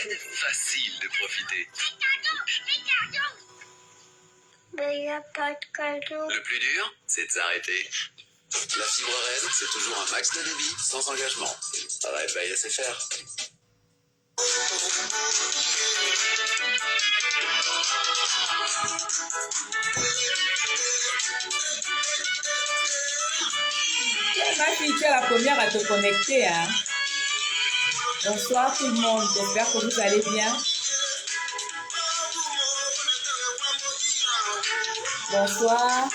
Facile de profiter. Mais il n'y a pas de cadeau. Le plus dur, c'est de s'arrêter. La fibre Red, c'est toujours un max de débit, sans engagement. Red by SFR. Ma fille, tu es la première à te connecter, hein. Bonsoir tout le monde, j'espère que vous allez bien. Bonsoir.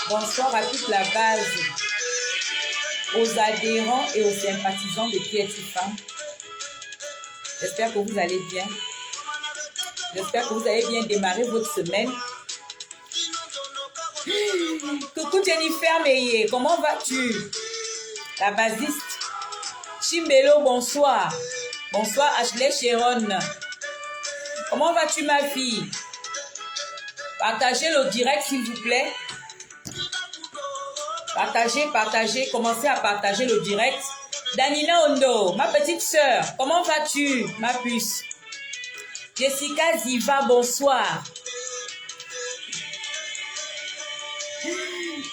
Bonsoir à toute la base, aux adhérents et aux sympathisants de Pietifa. J'espère que vous allez bien. J'espère que vous avez bien démarré votre semaine. Coucou Jennifer Meyer, comment vas-tu? La basiste. Chimbelo, bonsoir. Bonsoir Ashley Sharon. Comment vas-tu ma fille? Partagez le direct s'il vous plaît. Partagez, commencez à partager le direct. Danina Ondo, ma petite sœur, comment vas-tu ma puce? Jessica Ziva, bonsoir.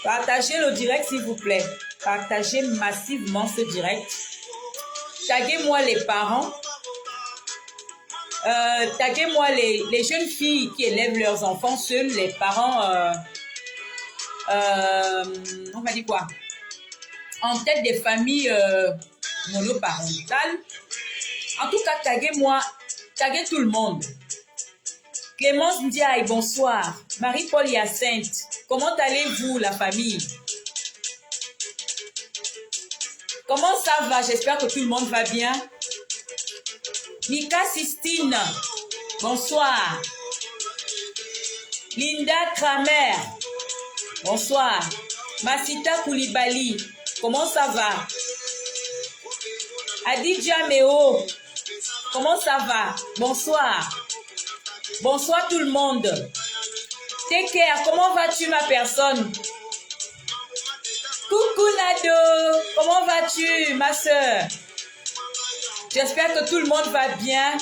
Partagez le direct s'il vous plaît. Partagez massivement ce direct. Taguez-moi les parents. Taguez-moi les jeunes filles qui élèvent leurs enfants seuls, les parents, on va dire quoi? En tête des familles monoparentales. En tout cas, taguez-moi, taguez tout le monde. Clémence Ndiaye, bonsoir. Marie-Paul Hyacinthe, comment allez-vous la famille? Comment ça va? J'espère que tout le monde va bien. Mika Sistine, bonsoir. Linda Kramer, bonsoir. Masita Koulibaly, comment ça va? Adidja Meo, comment ça va? Bonsoir. Bonsoir tout le monde. Take care, comment vas-tu ma personne? Coucou Nado, comment vas-tu ma soeur? J'espère que tout le monde va bien.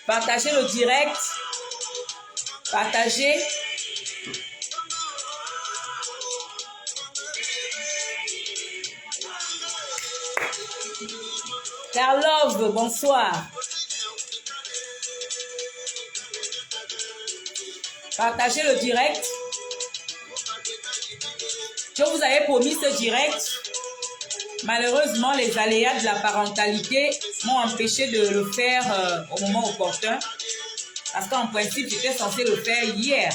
Partagez le direct. Partagez. Karlov, bonsoir. Partagez le direct. Je vous avais promis ce direct. Malheureusement, les aléas de la parentalité m'ont empêché de le faire au moment opportun. Parce qu'en principe, j'étais censée le faire hier.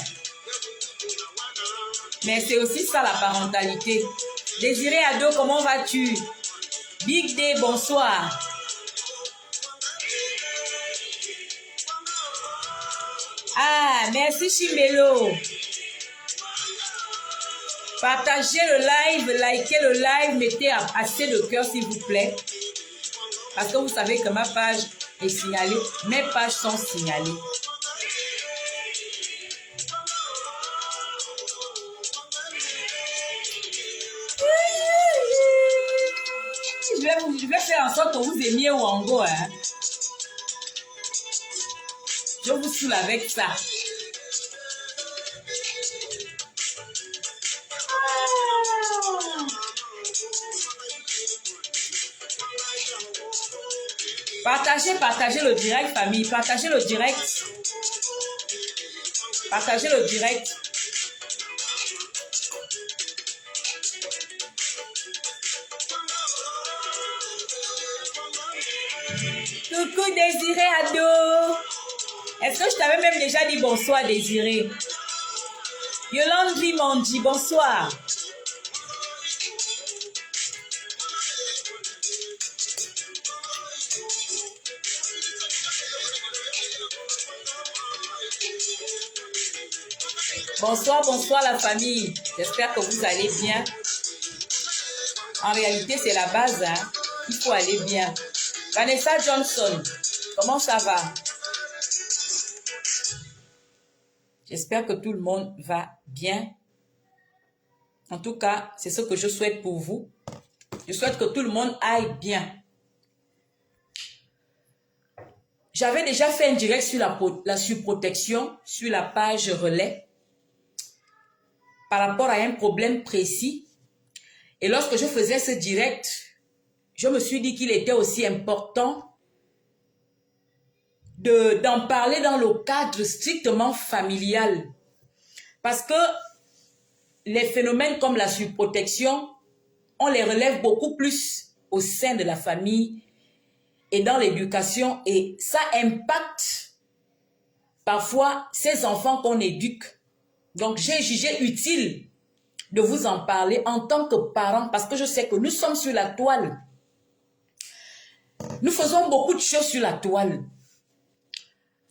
Mais c'est aussi ça la parentalité. Désiré Ado, comment vas-tu? Big Day, bonsoir. Ah, merci Chimbelo. Partagez le live, likez le live, mettez assez de cœur s'il vous plaît. Parce que vous savez que ma page est signalée, mes pages sont signalées. Je vais faire en sorte que vous aimiez Wango. Hein. Je vous saoule avec ça. Partagez le direct, famille. Partagez le direct. Partagez le direct. Coucou Désiré Ado. Est-ce que je t'avais même déjà dit bonsoir Désiré? Yolande Limandi, bonsoir. Bonsoir, bonsoir la famille. J'espère que vous allez bien. En réalité, c'est la base. Hein. Il faut aller bien. Vanessa Johnson, comment ça va? J'espère que tout le monde va bien. En tout cas, c'est ce que je souhaite pour vous. Je souhaite que tout le monde aille bien. J'avais déjà fait un direct sur la surprotection sur la page relais par rapport à un problème précis. Et lorsque je faisais ce direct, je me suis dit qu'il était aussi important d'en parler dans le cadre strictement familial. Parce que les phénomènes comme la surprotection, on les relève beaucoup plus au sein de la famille et dans l'éducation. Et ça impacte parfois ces enfants qu'on éduque. Donc j'ai jugé utile de vous en parler en tant que parents parce que je sais que nous sommes sur la toile. Nous faisons beaucoup de choses sur la toile.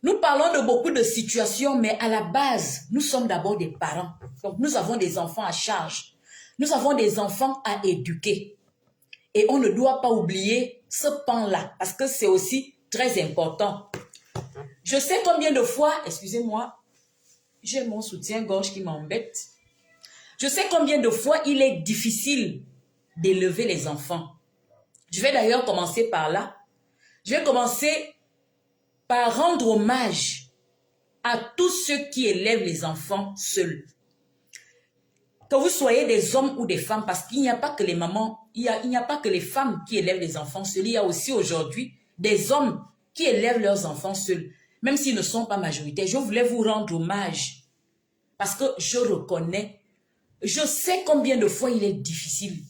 Nous parlons de beaucoup de situations, mais à la base, nous sommes d'abord des parents. Donc, nous avons des enfants à charge. Nous avons des enfants à éduquer. Et on ne doit pas oublier ce pan-là, parce que c'est aussi très important. Je sais combien de fois, excusez-moi, j'ai mon soutien-gorge qui m'embête. Je sais combien de fois il est difficile d'élever les enfants. Je vais d'ailleurs commencer par là. Je vais commencer par rendre hommage à tous ceux qui élèvent les enfants seuls. Que vous soyez des hommes ou des femmes, parce qu'il n'y a pas que les mamans, il n'y a pas que les femmes qui élèvent les enfants seuls. Il y a aussi aujourd'hui des hommes qui élèvent leurs enfants seuls, même s'ils ne sont pas majoritaires. Je voulais vous rendre hommage parce que je reconnais, je sais combien de fois il est difficile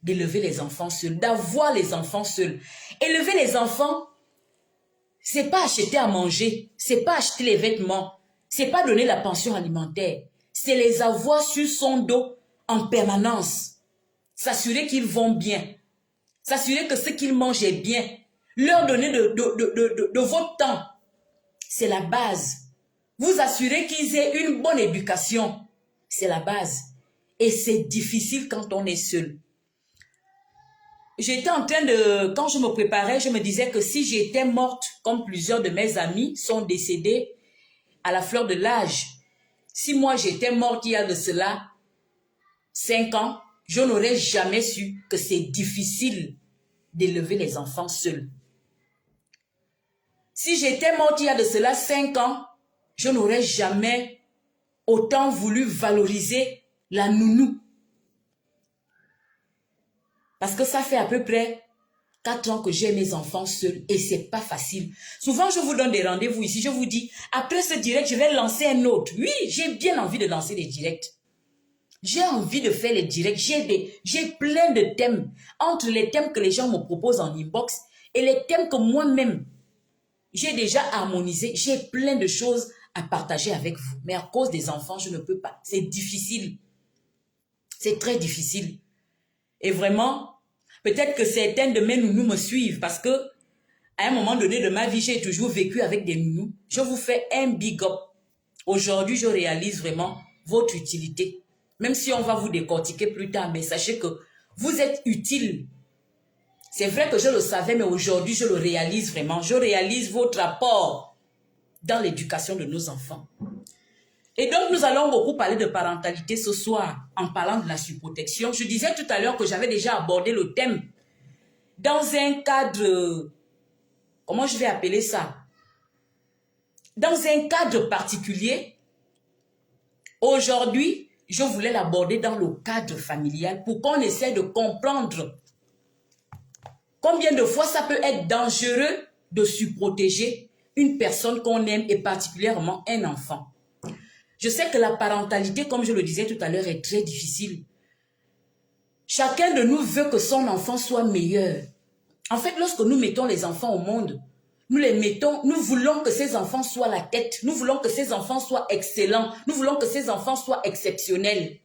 d'élever les enfants seuls, d'avoir les enfants seuls. Élever les enfants, c'est pas acheter à manger, c'est pas acheter les vêtements, c'est pas donner la pension alimentaire, c'est les avoir sur son dos en permanence. S'assurer qu'ils vont bien, s'assurer que ce qu'ils mangent est bien, leur donner de votre temps, c'est la base. Vous assurer qu'ils aient une bonne éducation, c'est la base. Et c'est difficile quand on est seul. J'étais en train de, quand je me préparais, je me disais que si j'étais morte, comme plusieurs de mes amis sont décédés à la fleur de l'âge, si moi j'étais morte il y a de cela 5 ans, je n'aurais jamais su que c'est difficile d'élever les enfants seuls. Si j'étais morte il y a de cela 5 ans, je n'aurais jamais autant voulu valoriser la nounou. Parce que ça fait à peu près 4 ans que j'ai mes enfants seuls et c'est pas facile. Souvent, je vous donne des rendez-vous ici. Je vous dis, après ce direct, je vais lancer un autre. Oui, j'ai bien envie de lancer des directs. J'ai envie de faire les directs. J'ai plein de thèmes. Entre les thèmes que les gens me proposent en inbox et les thèmes que moi-même, j'ai déjà harmonisé. J'ai plein de choses à partager avec vous. Mais à cause des enfants, je ne peux pas. C'est difficile. C'est très difficile. Et vraiment, peut-être que certaines de mes nounous me suivent parce que à un moment donné de ma vie, j'ai toujours vécu avec des nounous. Je vous fais un big up. Aujourd'hui, je réalise vraiment votre utilité. Même si on va vous décortiquer plus tard, mais sachez que vous êtes utile. C'est vrai que je le savais, mais aujourd'hui, je le réalise vraiment. Je réalise votre apport dans l'éducation de nos enfants. Et donc, nous allons beaucoup parler de parentalité ce soir en parlant de la surprotection. Je disais tout à l'heure que j'avais déjà abordé le thème dans un cadre, comment je vais appeler ça? Dans un cadre particulier. Aujourd'hui, je voulais l'aborder dans le cadre familial pour qu'on essaie de comprendre combien de fois ça peut être dangereux de surprotéger une personne qu'on aime et particulièrement un enfant. Je sais que la parentalité, comme je le disais tout à l'heure, est très difficile. Chacun de nous veut que son enfant soit meilleur. En fait, lorsque nous mettons les enfants au monde, nous les mettons, nous voulons que ces enfants soient la tête. Nous voulons que ces enfants soient excellents. Nous voulons que ces enfants soient exceptionnels.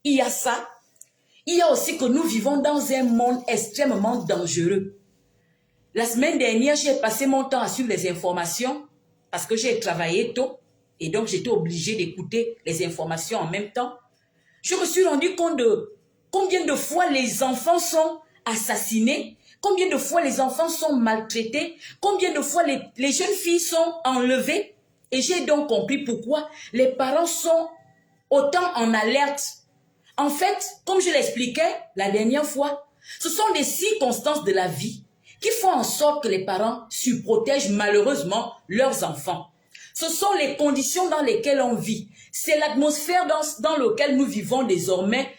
Il y a ça. Il y a aussi que nous vivons dans un monde extrêmement dangereux. La semaine dernière, j'ai passé mon temps à suivre les informations parce que j'ai travaillé tôt. Et donc, j'étais obligée d'écouter les informations en même temps. Je me suis rendu compte de combien de fois les enfants sont assassinés, combien de fois les enfants sont maltraités, combien de fois les jeunes filles sont enlevées. Et j'ai donc compris pourquoi les parents sont autant en alerte. En fait, comme je l'expliquais la dernière fois, ce sont des circonstances de la vie qui font en sorte que les parents surprotègent malheureusement leurs enfants. Ce sont les conditions dans lesquelles on vit. C'est l'atmosphère dans laquelle nous vivons désormais.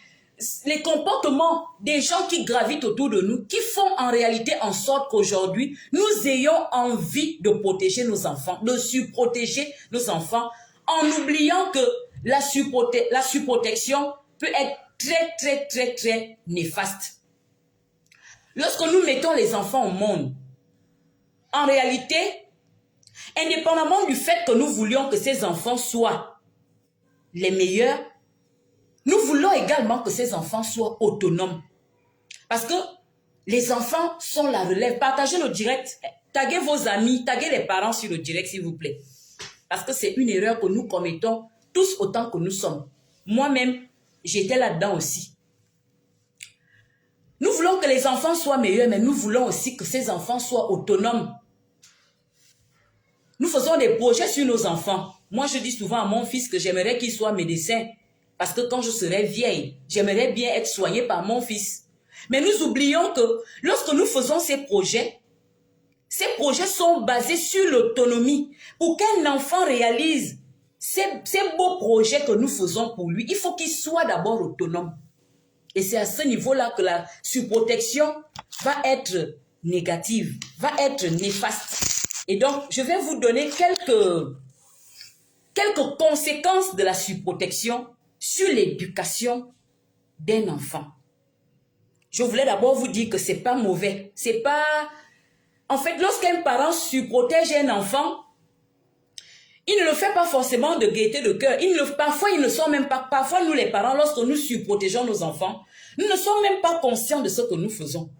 Les comportements des gens qui gravitent autour de nous, qui font en réalité en sorte qu'aujourd'hui, nous ayons envie de protéger nos enfants, de surprotéger nos enfants, en oubliant que la surprotection peut être très néfaste. Lorsque nous mettons les enfants au monde, en réalité, indépendamment du fait que nous voulions que ces enfants soient les meilleurs, nous voulons également que ces enfants soient autonomes. Parce que les enfants sont la relève. Partagez le direct, taguez vos amis, taguez les parents sur le direct s'il vous plaît. Parce que c'est une erreur que nous commettons tous autant que nous sommes. Moi-même, j'étais là-dedans aussi. Nous voulons que les enfants soient meilleurs, mais nous voulons aussi que ces enfants soient autonomes. Nous faisons des projets sur nos enfants. Moi, je dis souvent à mon fils que j'aimerais qu'il soit médecin. Parce que quand je serai vieille, j'aimerais bien être soignée par mon fils. Mais nous oublions que lorsque nous faisons ces projets sont basés sur l'autonomie. Pour qu'un enfant réalise ces beaux projets que nous faisons pour lui, il faut qu'il soit d'abord autonome. Et c'est à ce niveau-là que la surprotection va être négative, va être néfaste. Et donc, je vais vous donner quelques conséquences de la surprotection sur l'éducation d'un enfant. Je voulais d'abord vous dire que c'est pas mauvais. C'est pas... En fait, lorsqu'un parent surprotège un enfant, il ne le fait pas forcément de gaieté de cœur. Parfois, ils ne sont même pas... Parfois, nous les parents, lorsque nous surprotégeons nos enfants, nous ne sommes même pas conscients de ce que nous faisons.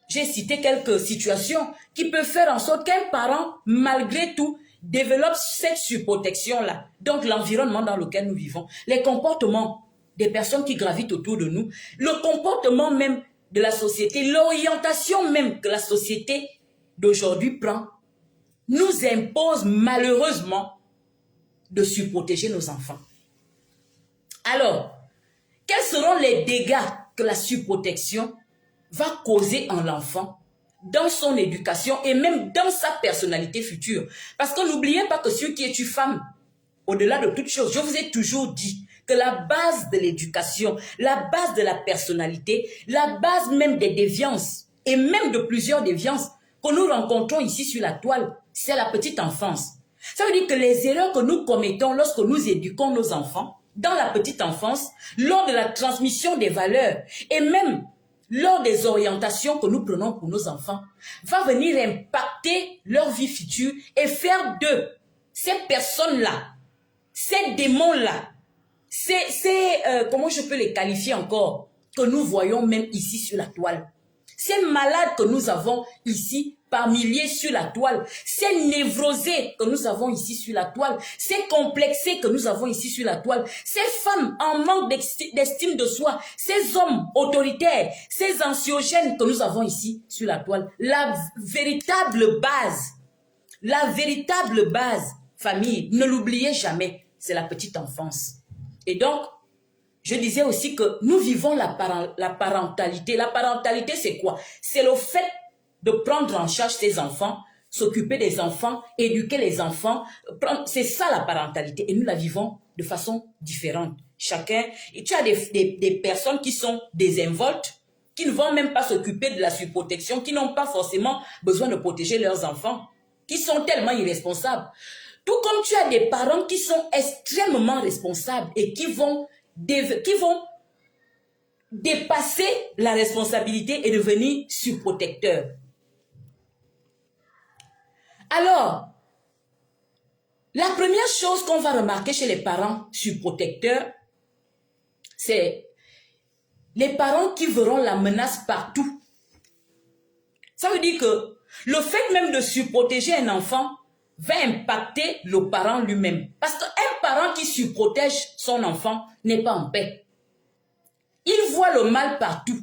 J'ai cité quelques situations qui peuvent faire en sorte qu'un parent, malgré tout, développe cette surprotection-là. Donc, l'environnement dans lequel nous vivons, les comportements des personnes qui gravitent autour de nous, le comportement même de la société, l'orientation même que la société d'aujourd'hui prend, nous impose malheureusement de surprotéger nos enfants. Alors, quels seront les dégâts que la surprotection va causer en l'enfant dans son éducation et même dans sa personnalité future? Parce que n'oubliez pas que ce qui est une femme, au-delà de toute chose, je vous ai toujours dit que la base de l'éducation, la base de la personnalité, la base même des déviances et même de plusieurs déviances que nous rencontrons ici sur la toile, c'est la petite enfance. Ça veut dire que les erreurs que nous commettons lorsque nous éduquons nos enfants, dans la petite enfance, lors de la transmission des valeurs et même lors des orientations que nous prenons pour nos enfants, va venir impacter leur vie future et faire de ces personnes-là, ces démons-là, comment je peux les qualifier encore, que nous voyons même ici sur la toile. Ces malades que nous avons ici par milliers sur la toile, ces névrosés que nous avons ici sur la toile, ces complexés que nous avons ici sur la toile, ces femmes en manque d'estime de soi, ces hommes autoritaires, ces anxiogènes que nous avons ici sur la toile, la véritable base, famille, ne l'oubliez jamais, c'est la petite enfance. Et donc, je disais aussi que nous vivons la parentalité. La parentalité, c'est quoi? C'est le fait de prendre en charge ses enfants, s'occuper des enfants, éduquer les enfants. C'est ça la parentalité. Et nous la vivons de façon différente. Chacun, et tu as des personnes qui sont désinvoltes, qui ne vont même pas s'occuper de la surprotection, qui n'ont pas forcément besoin de protéger leurs enfants, qui sont tellement irresponsables. Tout comme tu as des parents qui sont extrêmement responsables et qui vont dépasser la responsabilité et devenir surprotecteurs. Alors, la première chose qu'on va remarquer chez les parents surprotecteurs, c'est les parents qui verront la menace partout. Ça veut dire que le fait même de surprotéger un enfant va impacter le parent lui-même. Parce qu'un parent qui surprotège son enfant n'est pas en paix. Il voit le mal partout.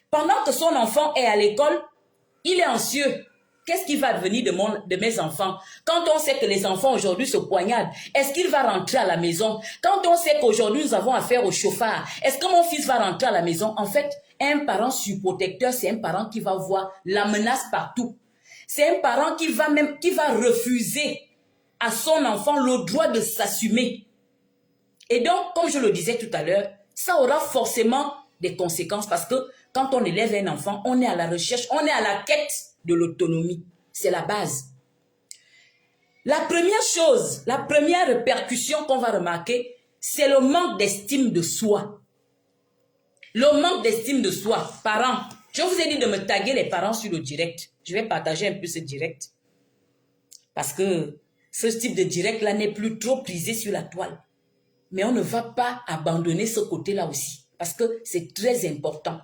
Pendant que son enfant est à l'école, il est anxieux. qu'est-ce qui va devenir de mes enfants? Quand on sait que les enfants aujourd'hui se poignardent, est-ce qu'il va rentrer à la maison? Quand on sait qu'aujourd'hui nous avons affaire au chauffard, est-ce que mon fils va rentrer à la maison? En fait, un parent surprotecteur, c'est un parent qui va voir la menace partout. C'est un parent qui va refuser à son enfant le droit de s'assumer. Et donc, comme je le disais tout à l'heure, ça aura forcément des conséquences parce que quand on élève un enfant, on est à la recherche, on est à la quête de l'autonomie. C'est la base. La première chose, la première répercussion qu'on va remarquer, c'est le manque d'estime de soi. Le manque d'estime de soi. Parents, je vous ai dit de me taguer les parents sur le direct. Je vais partager un peu ce direct. Parce que ce type de direct-là n'est plus trop prisé sur la toile. Mais on ne va pas abandonner ce côté-là aussi. Parce que c'est très important.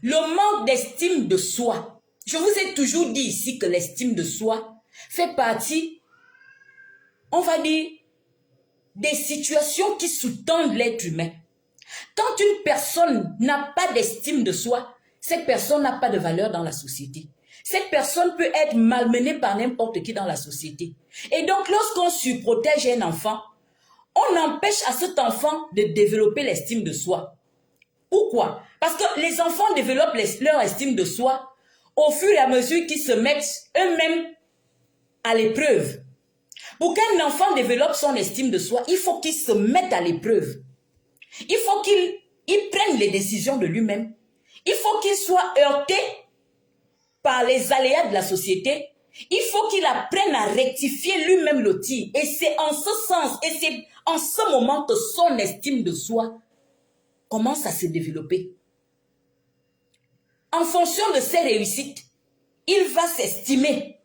Le manque d'estime de soi. Je vous ai toujours dit ici que l'estime de soi fait partie, on va dire, des situations qui sous-tendent l'être humain. Quand une personne n'a pas d'estime de soi, cette personne n'a pas de valeur dans la société. Cette personne peut être malmenée par n'importe qui dans la société. Et donc, lorsqu'on surprotège un enfant, on empêche à cet enfant de développer l'estime de soi. Pourquoi? Parce que les enfants développent leur estime de soi au fur et à mesure qu'ils se mettent eux-mêmes à l'épreuve. Pour qu'un enfant développe son estime de soi, il faut qu'il se mette à l'épreuve. Il faut qu'il prenne les décisions de lui-même. Il faut qu'il soit heurté par les aléas de la société. Il faut qu'il apprenne à rectifier lui-même le tir. Et c'est en ce sens, et c'est en ce moment que son estime de soi commence à se développer. En fonction de ses réussites, il va s'estimer.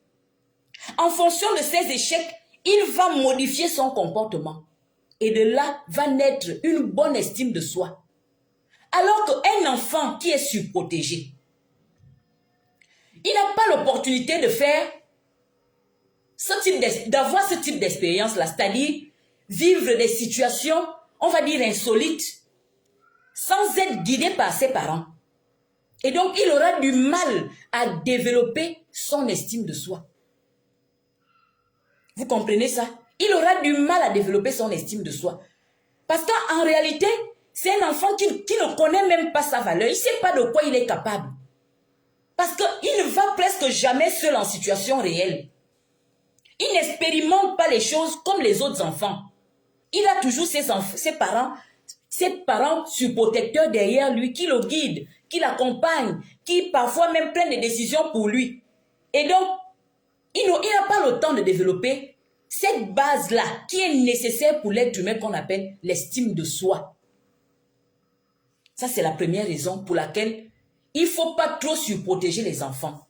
En fonction de ses échecs, il va modifier son comportement. Et de là va naître une bonne estime de soi. Alors qu'un enfant qui est surprotégé, il n'a pas l'opportunité de faire d'avoir ce type d'expérience-là, c'est-à-dire vivre des situations, on va dire insolites, sans être guidé par ses parents. Et donc, il aura du mal à développer son estime de soi. Vous comprenez ça? Il aura du mal à développer son estime de soi. Parce qu'en réalité, c'est un enfant qui ne connaît même pas sa valeur. Il ne sait pas de quoi il est capable. Parce qu'il ne va presque jamais seul en situation réelle. Il n'expérimente pas les choses comme les autres enfants. Il a toujours ses parents surprotecteurs derrière lui, qui le guident, qui l'accompagnent, qui parfois même prennent des décisions pour lui. Et donc, il n'a pas le temps de développer cette base-là qui est nécessaire pour l'être humain qu'on appelle l'estime de soi. Ça, c'est la première raison pour laquelle il ne faut pas trop surprotéger les enfants.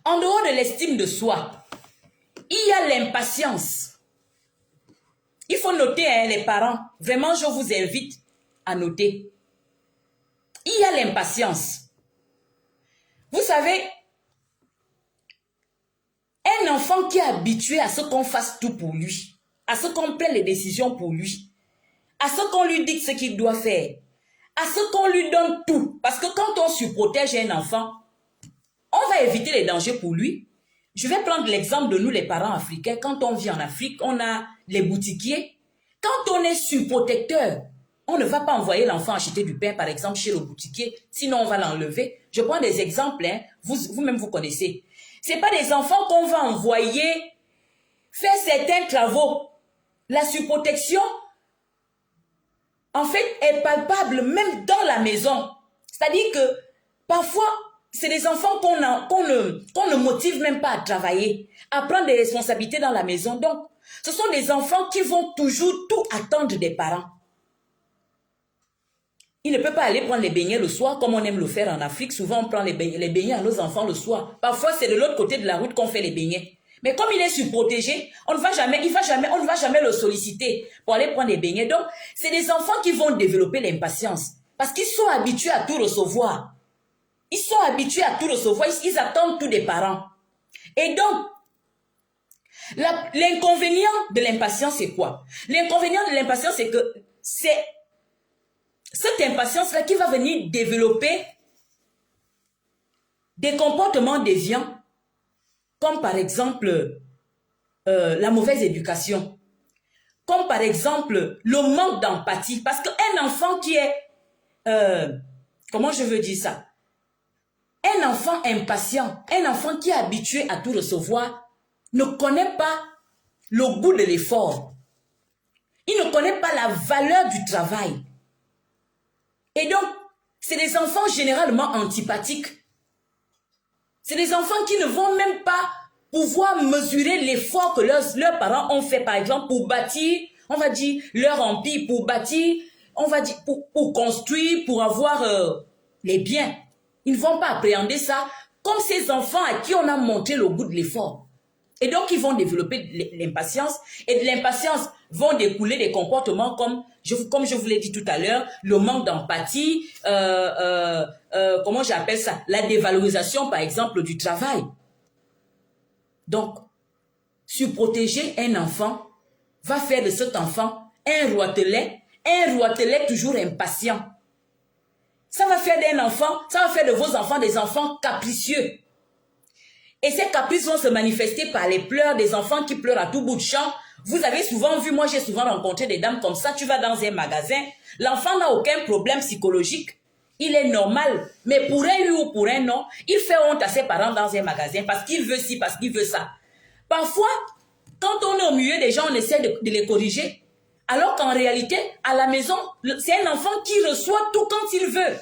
En dehors de l'estime de soi, il y a l'impatience. Il faut noter, hein, les parents. Vraiment, je vous invite à noter. Il y a l'impatience. Vous savez, un enfant qui est habitué à ce qu'on fasse tout pour lui, à ce qu'on prenne les décisions pour lui, à ce qu'on lui dicte ce qu'il doit faire, à ce qu'on lui donne tout. Parce que quand on surprotège un enfant, on va éviter les dangers pour lui. Je vais prendre l'exemple de nous les parents africains. Quand on vit en Afrique, on a les boutiquiers. Quand on est surprotecteur, on ne va pas envoyer l'enfant acheter du pain, par exemple, chez le boutiquier. Sinon, on va l'enlever. Je prends des exemples, hein. Vous-même, vous connaissez. Ce n'est pas des enfants qu'on va envoyer faire certains travaux. La surprotection, en fait, est palpable même dans la maison. C'est-à-dire que parfois, c'est des enfants qu'on ne motive même pas à travailler, à prendre des responsabilités dans la maison. Donc, ce sont des enfants qui vont toujours tout attendre des parents. Il ne peut pas aller prendre les beignets le soir comme on aime le faire en Afrique. Souvent, on prend les beignets à nos enfants le soir. Parfois, c'est de l'autre côté de la route qu'on fait les beignets. Mais comme il est surprotégé, on ne va jamais le solliciter pour aller prendre les beignets. Donc, c'est des enfants qui vont développer l'impatience parce qu'ils sont habitués à tout recevoir. Ils sont habitués à tout recevoir. Ils attendent tout des parents. Et donc, l'inconvénient de l'impatience, c'est quoi? L'inconvénient de l'impatience, c'est que c'est cette impatience-là qui va venir développer des comportements déviants, comme par exemple la mauvaise éducation, comme par exemple le manque d'empathie. Parce qu'un enfant qui est, comment je veux dire ça? Un enfant impatient, un enfant qui est habitué à tout recevoir, ne connaît pas le goût de l'effort. Il ne connaît pas la valeur du travail. Et donc, c'est des enfants généralement antipathiques. C'est des enfants qui ne vont même pas pouvoir mesurer l'effort que leurs parents ont fait, par exemple, pour bâtir, on va dire, leur empire, pour bâtir, on va dire, pour construire, pour avoir les biens. Ils ne vont pas appréhender ça comme ces enfants à qui on a montré le goût de l'effort. Et donc, ils vont développer l'impatience. Et de l'impatience vont découler des comportements comme je vous l'ai dit tout à l'heure, le manque d'empathie, comment j'appelle ça? La dévalorisation, par exemple, du travail. Donc, surprotéger un enfant va faire de cet enfant un roitelet toujours impatient. Ça va faire d'un enfant, ça va faire de vos enfants des enfants capricieux. Et ces caprices vont se manifester par les pleurs des enfants qui pleurent à tout bout de champ. Vous avez souvent vu, moi j'ai souvent rencontré des dames comme ça, tu vas dans un magasin, l'enfant n'a aucun problème psychologique, il est normal, mais pour un lui ou pour un non, il fait honte à ses parents dans un magasin parce qu'il veut ci, parce qu'il veut ça. Parfois, quand on est au milieu des gens, on essaie de les corriger, alors qu'en réalité, à la maison, c'est un enfant qui reçoit tout quand il veut.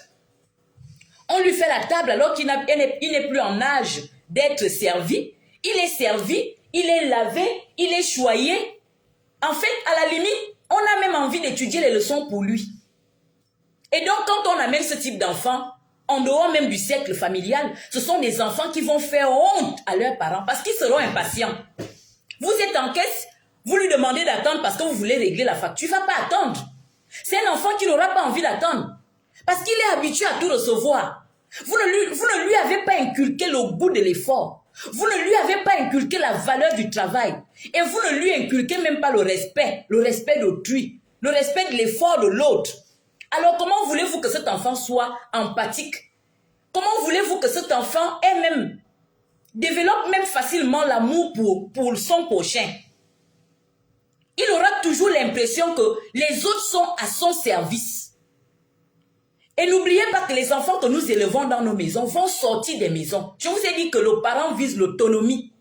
On lui fait la table alors qu'il n'est plus en âge d'être servi. Il est servi, il est lavé, il est choyé. En fait, à la limite, on a même envie d'étudier les leçons pour lui. Et donc, quand on amène ce type d'enfants, en dehors même du cercle familial, ce sont des enfants qui vont faire honte à leurs parents parce qu'ils seront impatients. Vous êtes en caisse, vous lui demandez d'attendre parce que vous voulez régler la facture. Il ne va pas attendre. C'est un enfant qui n'aura pas envie d'attendre parce qu'il est habitué à tout recevoir. Vous ne lui avez pas inculqué le goût de l'effort. Vous ne lui avez pas inculqué la valeur du travail. Et vous ne lui inculquez même pas le respect d'autrui, le respect de l'effort de l'autre. Alors comment voulez-vous que cet enfant soit empathique? Comment voulez-vous que cet enfant développe même facilement l'amour pour son prochain? Il aura toujours l'impression que les autres sont à son service. Et n'oubliez pas que les enfants que nous élevons dans nos maisons vont sortir des maisons. Je vous ai dit que le parent vise l'autonomie.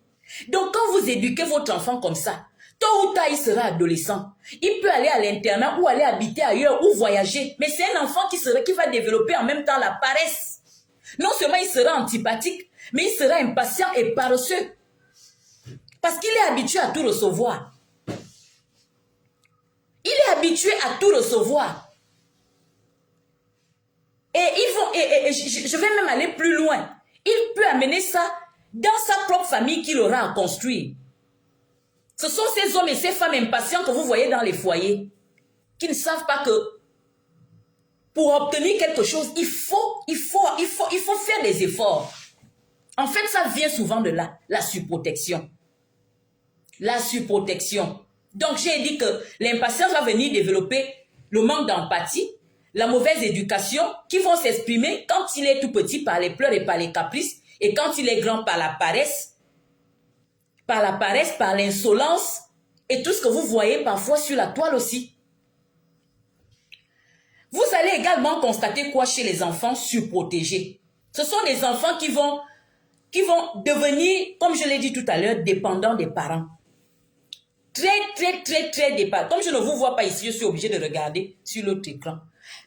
Donc quand vous éduquez votre enfant comme ça, tôt ou tard il sera adolescent. Il peut aller à l'internat ou aller habiter ailleurs ou voyager. Mais c'est un enfant qui va développer en même temps la paresse. Non seulement il sera antipathique, mais il sera impatient et paresseux. Parce qu'il est habitué à tout recevoir. Il est habitué à tout recevoir. Et je vais même aller plus loin. Il peut amener ça dans sa propre famille qu'il aura à construire. Ce sont ces hommes et ces femmes impatients que vous voyez dans les foyers, qui ne savent pas que pour obtenir quelque chose, il faut faire des efforts. En fait, ça vient souvent de là, la surprotection. La surprotection. Donc, j'ai dit que l'impatience va venir développer le manque d'empathie, la mauvaise éducation qui vont s'exprimer quand il est tout petit par les pleurs et par les caprices et quand il est grand par la paresse, par l'insolence et tout ce que vous voyez parfois sur la toile aussi. Vous allez également constater quoi chez les enfants surprotégés? Ce sont des enfants qui vont devenir, comme je l'ai dit tout à l'heure, dépendants des parents. Très dépendants. Comme je ne vous vois pas ici, je suis obligée de regarder sur l'autre écran.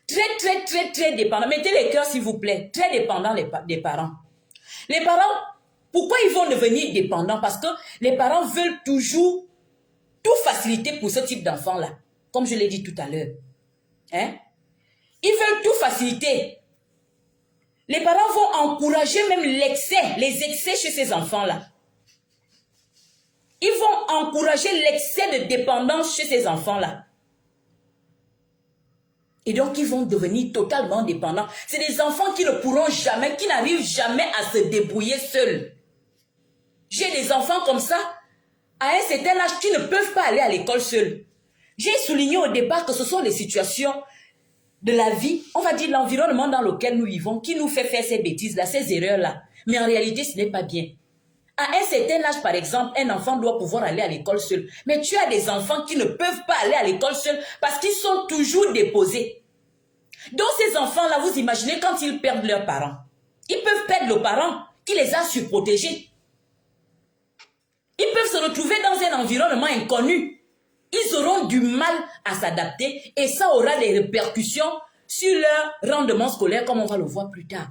Très dépendants. Mettez les cœurs s'il vous plaît. Très dépendants des parents. Les parents, pourquoi ils vont devenir dépendants? Parce que les parents veulent toujours tout faciliter pour ce type d'enfant-là. Comme je l'ai dit tout à l'heure. Hein? Ils veulent tout faciliter. Les parents vont encourager même les excès chez ces enfants-là. Ils vont encourager l'excès de dépendance chez ces enfants-là. Et donc, ils vont devenir totalement dépendants. C'est des enfants qui ne pourront jamais, qui n'arrivent jamais à se débrouiller seuls. J'ai des enfants comme ça, à un certain âge, qui ne peuvent pas aller à l'école seuls. J'ai souligné au départ que ce sont des situations de la vie, on va dire l'environnement dans lequel nous vivons, qui nous fait faire ces bêtises-là, ces erreurs-là. Mais en réalité, ce n'est pas bien. À un certain âge, par exemple, un enfant doit pouvoir aller à l'école seul. Mais tu as des enfants qui ne peuvent pas aller à l'école seul parce qu'ils sont toujours déposés. Donc ces enfants-là, vous imaginez quand ils perdent leurs parents. Ils peuvent perdre le parent qui les a surprotégés. Ils peuvent se retrouver dans un environnement inconnu. Ils auront du mal à s'adapter et ça aura des répercussions sur leur rendement scolaire comme on va le voir plus tard.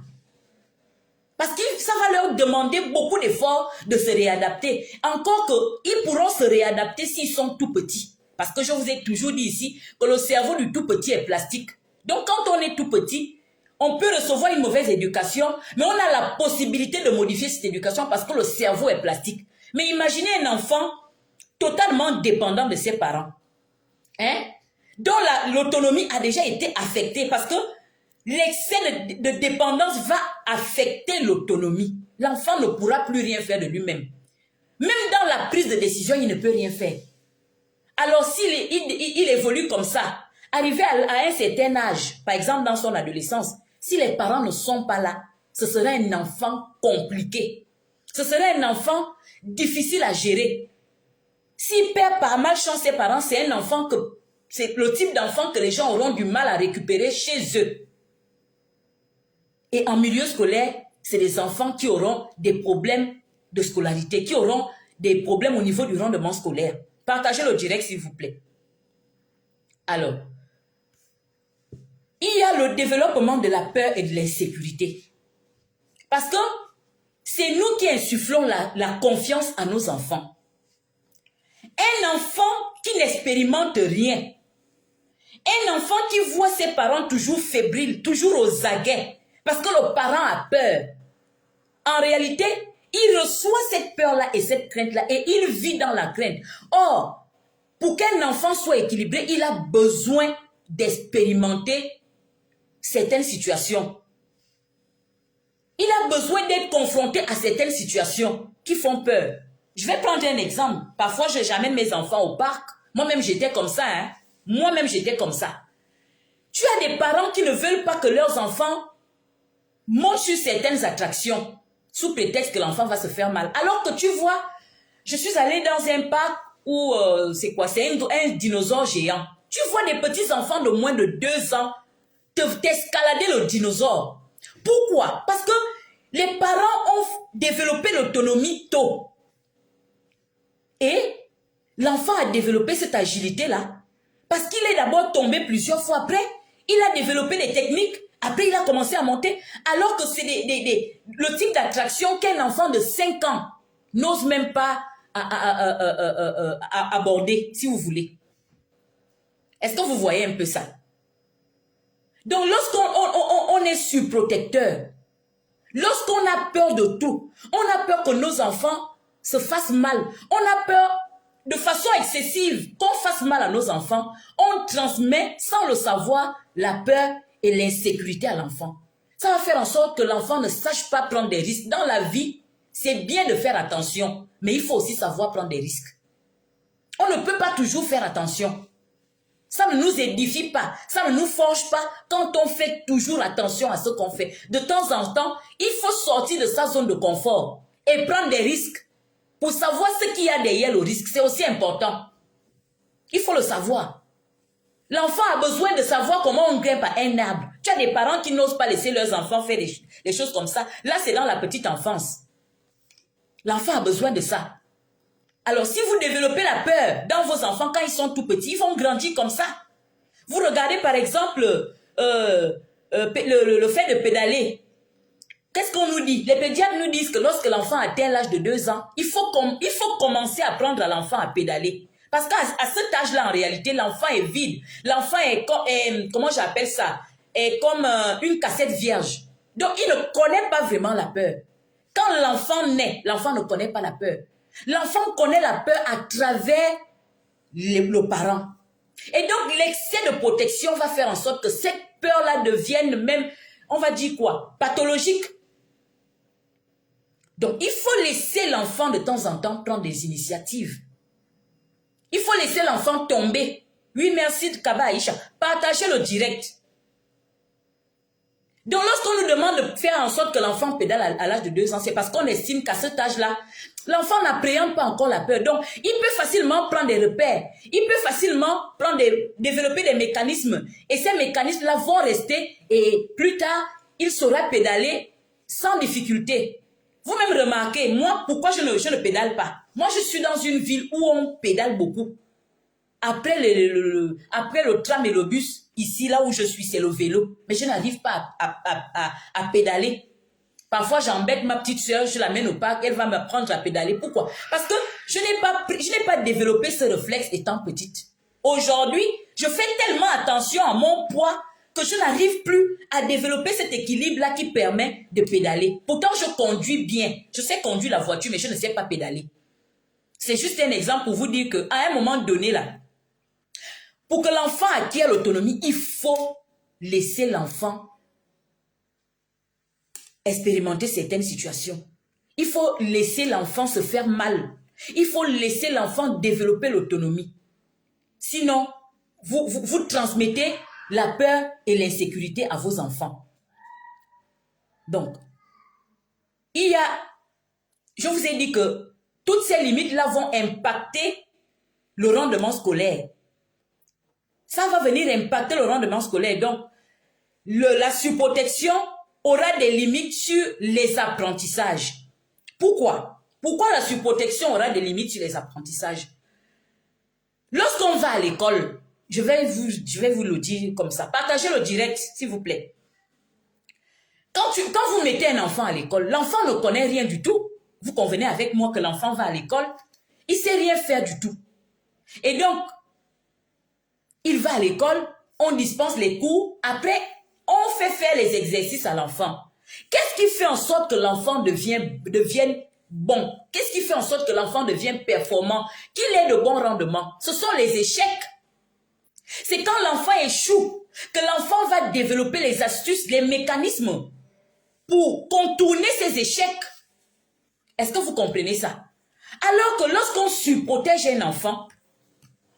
Parce que ça va leur demander beaucoup d'efforts de se réadapter. Encore qu'ils pourront se réadapter s'ils sont tout petits. Parce que je vous ai toujours dit ici que le cerveau du tout petit est plastique. Donc quand on est tout petit, on peut recevoir une mauvaise éducation, mais on a la possibilité de modifier cette éducation parce que le cerveau est plastique. Mais imaginez un enfant totalement dépendant de ses parents, hein, dont l'autonomie a déjà été affectée parce que l'excès de dépendance va affecter l'autonomie. L'enfant ne pourra plus rien faire de lui-même. Même dans la prise de décision, il ne peut rien faire. Alors s'il évolue comme ça, arrivé à un certain âge, par exemple dans son adolescence, si les parents ne sont pas là, ce serait un enfant compliqué. Ce serait un enfant difficile à gérer. S'il perd par malchance ses parents, c'est un enfant c'est le type d'enfant que les gens auront du mal à récupérer chez eux. Et en milieu scolaire, c'est des enfants qui auront des problèmes de scolarité, qui auront des problèmes au niveau du rendement scolaire. Partagez le direct, s'il vous plaît. Alors, il y a le développement de la peur et de l'insécurité. Parce que c'est nous qui insufflons la confiance à nos enfants. Un enfant qui n'expérimente rien, un enfant qui voit ses parents toujours fébriles, toujours aux aguets, parce que le parent a peur. En réalité, il reçoit cette peur-là et cette crainte-là et il vit dans la crainte. Or, pour qu'un enfant soit équilibré, il a besoin d'expérimenter certaines situations. Il a besoin d'être confronté à certaines situations qui font peur. Je vais prendre un exemple. Parfois, j'amène mes enfants au parc. Moi-même, j'étais comme ça. Hein? Moi-même, j'étais comme ça. Tu as des parents qui ne veulent pas que leurs enfants montent sur certaines attractions sous prétexte que l'enfant va se faire mal. Alors que tu vois, je suis allée dans un parc où, c'est quoi? C'est un dinosaure géant. Tu vois des petits enfants de moins de 2 ans t'escalader le dinosaure. Pourquoi? Parce que les parents ont développé l'autonomie tôt. Et l'enfant a développé cette agilité-là. Parce qu'il est d'abord tombé plusieurs fois. Après, il a développé des techniques. Après, il a commencé à monter. Alors que c'est le type d'attraction qu'un enfant de 5 ans n'ose même pas aborder, si vous voulez. Est-ce que vous voyez un peu ça? Donc, lorsqu'on est surprotecteur, lorsqu'on a peur de tout, on a peur que nos enfants se fassent mal, on a peur de façon excessive qu'on fasse mal à nos enfants, on transmet sans le savoir la peur et l'insécurité à l'enfant. Ça va faire en sorte que l'enfant ne sache pas prendre des risques. Dans la vie, c'est bien de faire attention, mais il faut aussi savoir prendre des risques. On ne peut pas toujours faire attention. Ça ne nous édifie pas, ça ne nous forge pas quand on fait toujours attention à ce qu'on fait. De temps en temps, il faut sortir de sa zone de confort et prendre des risques. Pour savoir ce qu'il y a derrière le risque, c'est aussi important. Il faut le savoir. L'enfant a besoin de savoir comment on grimpe à un arbre. Tu as des parents qui n'osent pas laisser leurs enfants faire des choses comme ça. Là, c'est dans la petite enfance. L'enfant a besoin de ça. Alors, si vous développez la peur dans vos enfants quand ils sont tout petits, ils vont grandir comme ça. Vous regardez par exemple le fait de pédaler. Qu'est-ce qu'on nous dit? Les pédiatres nous disent que lorsque l'enfant atteint l'âge de 2 ans, il faut commencer à apprendre à l'enfant à pédaler. Parce qu'à cet âge-là, en réalité, l'enfant est vide. L'enfant est comment j'appelle ça? Est comme une cassette vierge. Donc, il ne connaît pas vraiment la peur. Quand l'enfant naît, l'enfant ne connaît pas la peur. L'enfant connaît la peur à travers le parent. Et donc, l'excès de protection va faire en sorte que cette peur-là devienne même, on va dire quoi? Pathologique. Donc, il faut laisser l'enfant de temps en temps prendre des initiatives. Il faut laisser l'enfant tomber. Oui, merci Kaba Aïcha. Partagez le direct. Donc, lorsqu'on nous demande de faire en sorte que l'enfant pédale à l'âge de 2 ans, c'est parce qu'on estime qu'à cet âge-là, l'enfant n'appréhende pas encore la peur. Donc, il peut facilement prendre des repères. Il peut facilement développer des mécanismes. Et ces mécanismes-là vont rester. Et plus tard, il saura pédaler sans difficulté. Vous-même remarquez, moi, pourquoi je ne pédale pas? Moi, je suis dans une ville où on pédale beaucoup. Après le tram et le bus, ici, là où je suis, c'est le vélo. Mais je n'arrive pas à pédaler. Parfois, j'embête ma petite soeur, je l'amène au parc, elle va m'apprendre à pédaler. Pourquoi? Parce que je n'ai pas développé ce réflexe étant petite. Aujourd'hui, je fais tellement attention à mon poids que je n'arrive plus à développer cet équilibre-là qui permet de pédaler. Pourtant, je conduis bien. Je sais conduire la voiture, mais je ne sais pas pédaler. C'est juste un exemple pour vous dire qu'à un moment donné, là, pour que l'enfant acquiert l'autonomie, il faut laisser l'enfant expérimenter certaines situations. Il faut laisser l'enfant se faire mal. Il faut laisser l'enfant développer l'autonomie. Sinon, vous transmettez la peur et l'insécurité à vos enfants. Donc, je vous ai dit que toutes ces limites-là vont impacter le rendement scolaire. Ça va venir impacter le rendement scolaire. Donc, la surprotection aura des limites sur les apprentissages. Pourquoi? Pourquoi la surprotection aura des limites sur les apprentissages? Lorsqu'on va à l'école, je vais vous le dire comme ça. Partagez le direct, s'il vous plaît. Quand vous mettez un enfant à l'école, l'enfant ne connaît rien du tout. Vous convenez avec moi que l'enfant va à l'école, il ne sait rien faire du tout. Et donc, il va à l'école, on dispense les cours, après, on fait faire les exercices à l'enfant. Qu'est-ce qui fait en sorte que l'enfant devienne bon? Qu'est-ce qui fait en sorte que l'enfant devienne performant? Qu'il ait de bons rendements? Ce sont les échecs. C'est quand l'enfant échoue que l'enfant va développer les astuces, les mécanismes pour contourner ses échecs. Est-ce que vous comprenez ça? Alors que lorsqu'on surprotège un enfant,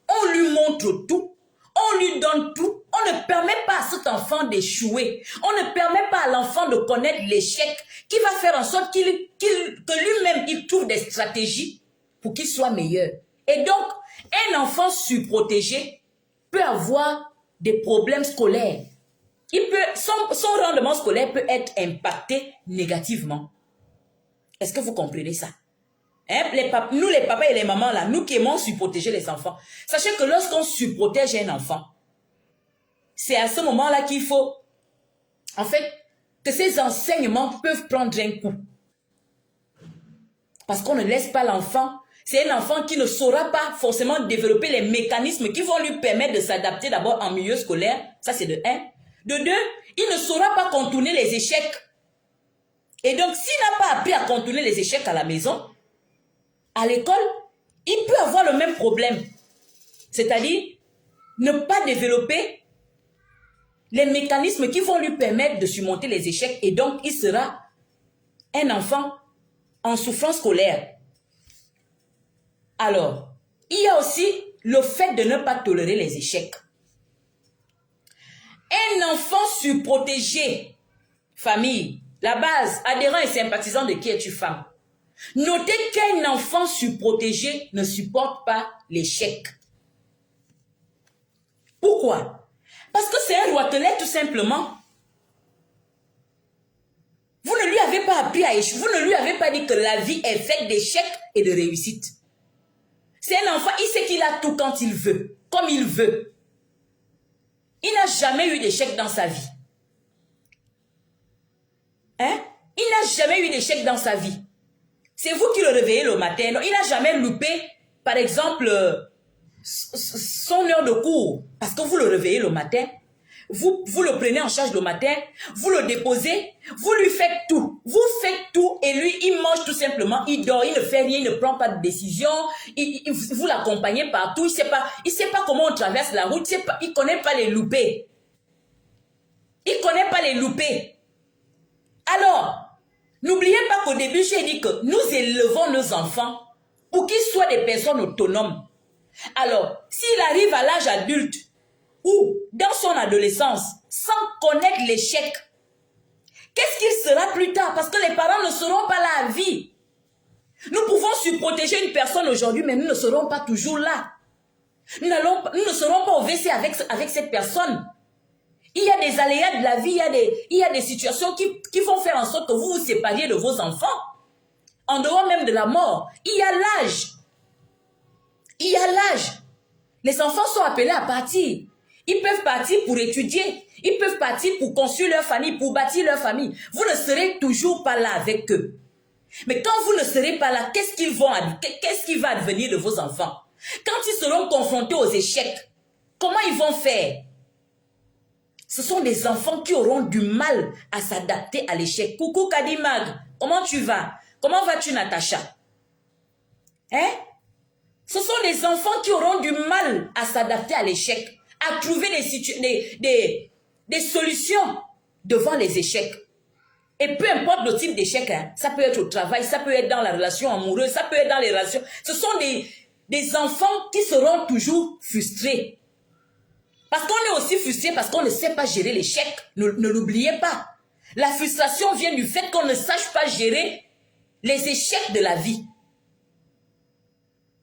on lui montre tout, on lui donne tout, on ne permet pas à cet enfant d'échouer, on ne permet pas à l'enfant de connaître l'échec qui va faire en sorte que lui-même il trouve des stratégies pour qu'il soit meilleur. Et donc, un enfant surprotégé peut avoir des problèmes scolaires. Son rendement scolaire peut être impacté négativement. Est-ce que vous comprenez ça? Hein? Nous les papas et les mamans là, nous qui aimons surprotéger les enfants. Sachez que lorsqu'on surprotège un enfant, c'est à ce moment-là qu'il faut, en fait, que ces enseignements peuvent prendre un coup. Parce qu'on ne laisse pas l'enfant. C'est un enfant qui ne saura pas forcément développer les mécanismes qui vont lui permettre de s'adapter d'abord en milieu scolaire. Ça, c'est de 1. De 2, il ne saura pas contourner les échecs. Et donc, s'il n'a pas appris à contourner les échecs à la maison, à l'école, il peut avoir le même problème. C'est-à-dire, ne pas développer les mécanismes qui vont lui permettre de surmonter les échecs. Et donc, il sera un enfant en souffrance scolaire. Alors, il y a aussi le fait de ne pas tolérer les échecs. Un enfant surprotégé, famille, la base, adhérent et sympathisant de qui es-tu, femme? Notez qu'un enfant surprotégé ne supporte pas l'échec. Pourquoi? Parce que c'est un roitelet tout simplement. Vous ne lui avez pas appris à échouer. Vous ne lui avez pas dit que la vie est faite d'échecs et de réussites. C'est un enfant, il sait qu'il a tout quand il veut, comme il veut. Il n'a jamais eu d'échec dans sa vie. Hein? Il n'a jamais eu d'échec dans sa vie. C'est vous qui le réveillez le matin. Non, il n'a jamais loupé, par exemple, son heure de cours. Parce que vous le réveillez le matin. Vous le prenez en charge le matin. Vous le déposez. Vous lui faites tout. Vous faites tout. Et lui, il mange tout simplement. Il dort. Il ne fait rien. Il ne prend pas de décision. Vous l'accompagnez partout. Il sait pas comment on traverse la route. Il ne connaît pas les loupés. Il ne connaît pas les loupés. Alors, n'oubliez pas qu'au début, j'ai dit que nous élevons nos enfants pour qu'ils soient des personnes autonomes. Alors, s'il arrive à l'âge adulte ou dans son adolescence, sans connaître l'échec, Qu'est-ce qu'il sera plus tard? Parce que les parents ne seront pas là à vie. Nous pouvons surprotéger une personne aujourd'hui, mais nous ne serons pas toujours là. Nous ne serons pas au WC avec cette personne. Il y a des aléas de la vie, il y a des situations qui vont faire en sorte que vous vous sépariez de vos enfants. En dehors même de la mort. Il y a l'âge. Il y a l'âge. Les enfants sont appelés à partir. Ils peuvent partir pour étudier. Ils peuvent partir pour construire leur famille, pour bâtir leur famille. Vous ne serez toujours pas là avec eux. Mais quand vous ne serez pas là, qu'est-ce qui va advenir de vos enfants? Quand ils seront confrontés aux échecs, comment ils vont faire? Ce sont des enfants qui auront du mal à s'adapter à l'échec. Coucou Kadimag, comment tu vas? Comment vas-tu Natacha? Hein? Ce sont des enfants qui auront du mal à s'adapter à l'échec, à trouver des solutions devant les échecs. Et peu importe le type d'échec, hein, ça peut être au travail, ça peut être dans la relation amoureuse, ça peut être dans les relations. Ce sont des enfants qui seront toujours frustrés. Parce qu'on est aussi frustré parce qu'on ne sait pas gérer l'échec. Ne l'oubliez pas. La frustration vient du fait qu'on ne sache pas gérer les échecs de la vie.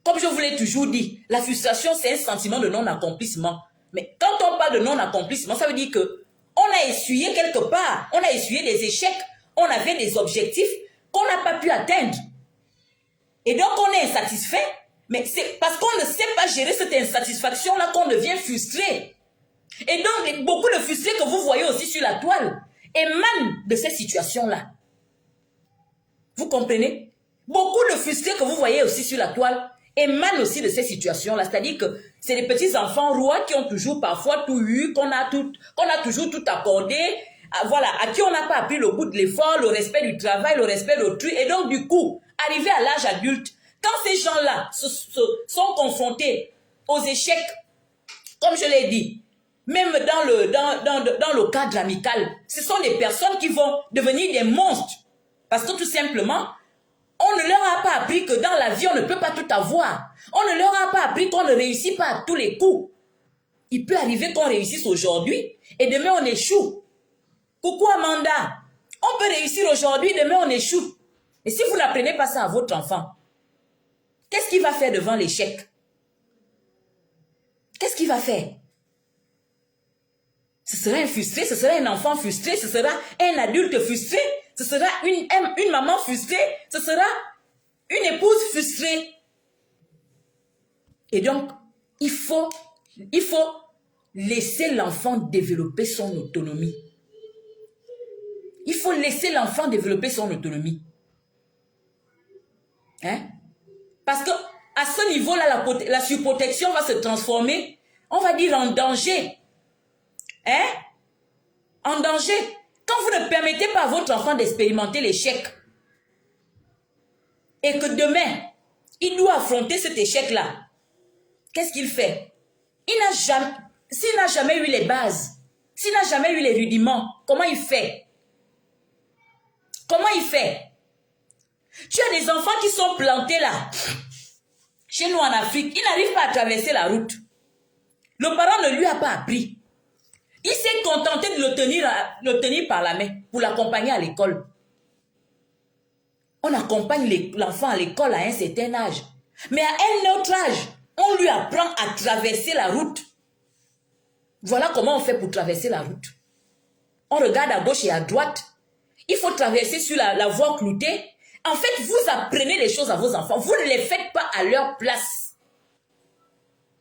Comme je vous l'ai toujours dit, la frustration, c'est un sentiment de non-accomplissement. Mais quand on parle de non-accomplissement, ça veut dire que on a essuyé quelque part, on a essuyé des échecs, on avait des objectifs qu'on n'a pas pu atteindre. Et donc on est insatisfait, mais c'est parce qu'on ne sait pas gérer cette insatisfaction-là qu'on devient frustré. Et donc beaucoup de frustrés que vous voyez aussi sur la toile émanent de ces situations-là. Vous comprenez? Beaucoup de frustrés que vous voyez aussi sur la toile émanent aussi de ces situations-là. C'est-à-dire que c'est des petits enfants rois qui ont toujours parfois tout eu, qu'on a toujours tout accordé, voilà, à qui on n'a pas appris le goût de l'effort, le respect du travail, le respect d'autrui. Et donc, du coup, arrivé à l'âge adulte, quand ces gens-là sont confrontés aux échecs, comme je l'ai dit, même dans le cadre amical, ce sont des personnes qui vont devenir des monstres. Parce que tout simplement, on ne leur a pas appris que dans la vie, on ne peut pas tout avoir. On ne leur a pas appris qu'on ne réussit pas à tous les coups. Il peut arriver qu'on réussisse aujourd'hui et demain on échoue. Coucou Amanda, on peut réussir aujourd'hui, demain on échoue. Et si vous n'apprenez pas ça à votre enfant, qu'est-ce qu'il va faire devant l'échec? Qu'est-ce qu'il va faire? Ce sera un frustré, ce sera un enfant frustré, ce sera un adulte frustré, ce sera une maman frustrée, ce sera une épouse frustrée. Et donc, il faut laisser l'enfant développer son autonomie. Il faut laisser l'enfant développer son autonomie. Hein? Parce que à ce niveau-là, la surprotection va se transformer, on va dire, en danger. Hein? En danger. Quand vous ne permettez pas à votre enfant d'expérimenter l'échec, et que demain, il doit affronter cet échec-là, qu'est-ce qu'il fait? S'il n'a jamais eu les bases, s'il n'a jamais eu les rudiments, comment il fait? Comment il fait? Tu as des enfants qui sont plantés là, chez nous en Afrique, ils n'arrivent pas à traverser la route. Le parent ne lui a pas appris. Il s'est contenté de le tenir par la main pour l'accompagner à l'école. On accompagne l'enfant à l'école à un certain âge. Mais à un autre âge, on lui apprend à traverser la route. Voilà comment on fait pour traverser la route. On regarde à gauche et à droite. Il faut traverser sur la voie cloutée. En fait, vous apprenez les choses à vos enfants. Vous ne les faites pas à leur place.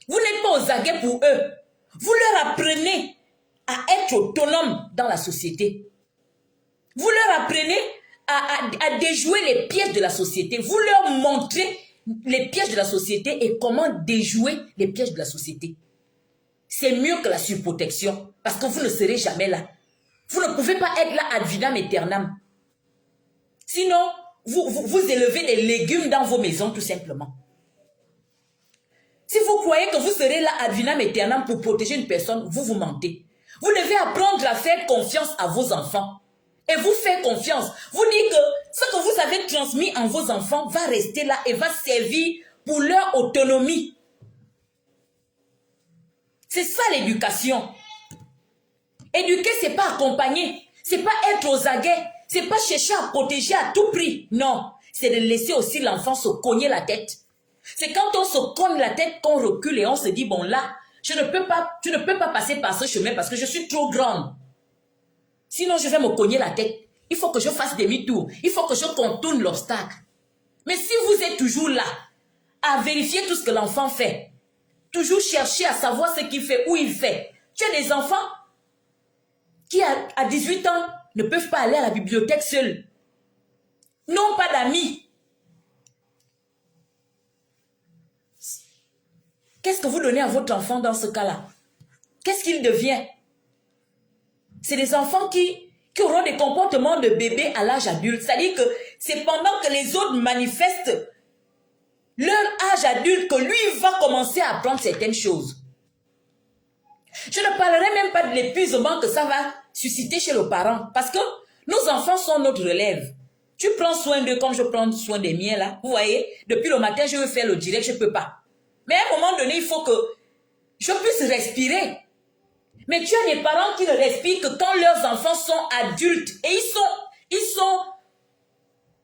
Vous n'êtes pas aux aguets pour eux. Vous leur apprenez à être autonomes dans la société. Vous leur apprenez à déjouer les pièges de la société. Vous leur montrez les pièges de la société et comment déjouer les pièges de la société. C'est mieux que la surprotection parce que vous ne serez jamais là. Vous ne pouvez pas être là ad vitam aeternam. Sinon, vous élevez des légumes dans vos maisons tout simplement. Si vous croyez que vous serez là ad vitam aeternam pour protéger une personne, vous mentez. Vous devez apprendre à faire confiance à vos enfants. Et vous faire confiance. Vous dites que ce que vous avez transmis en vos enfants va rester là et va servir pour leur autonomie. C'est ça l'éducation. Éduquer, ce n'est pas accompagner. C'est pas être aux aguets. C'est pas chercher à protéger à tout prix. Non. C'est de laisser aussi l'enfant se cogner la tête. C'est quand on se cogne la tête qu'on recule et on se dit, bon là, tu ne peux pas passer par ce chemin parce que je suis trop grande. Sinon, je vais me cogner la tête. Il faut que je fasse demi-tour. Il faut que je contourne l'obstacle. Mais si vous êtes toujours là, à vérifier tout ce que l'enfant fait, toujours chercher à savoir ce qu'il fait, où il fait. Tu as des enfants qui, à 18 ans, ne peuvent pas aller à la bibliothèque seuls. N'ont pas d'amis. Qu'est-ce que vous donnez à votre enfant dans ce cas-là? Qu'est-ce qu'il devient? C'est des enfants qui auront des comportements de bébé à l'âge adulte. C'est-à-dire que c'est pendant que les autres manifestent leur âge adulte que lui va commencer à apprendre certaines choses. Je ne parlerai même pas de l'épuisement que ça va susciter chez le parent. Parce que nos enfants sont notre relève. Tu prends soin d'eux comme je prends soin des miens là. Vous voyez, depuis le matin, je veux faire le direct, je ne peux pas. Mais à un moment donné, il faut que je puisse respirer. Mais tu as des parents qui ne respirent que quand leurs enfants sont adultes. Et ils sont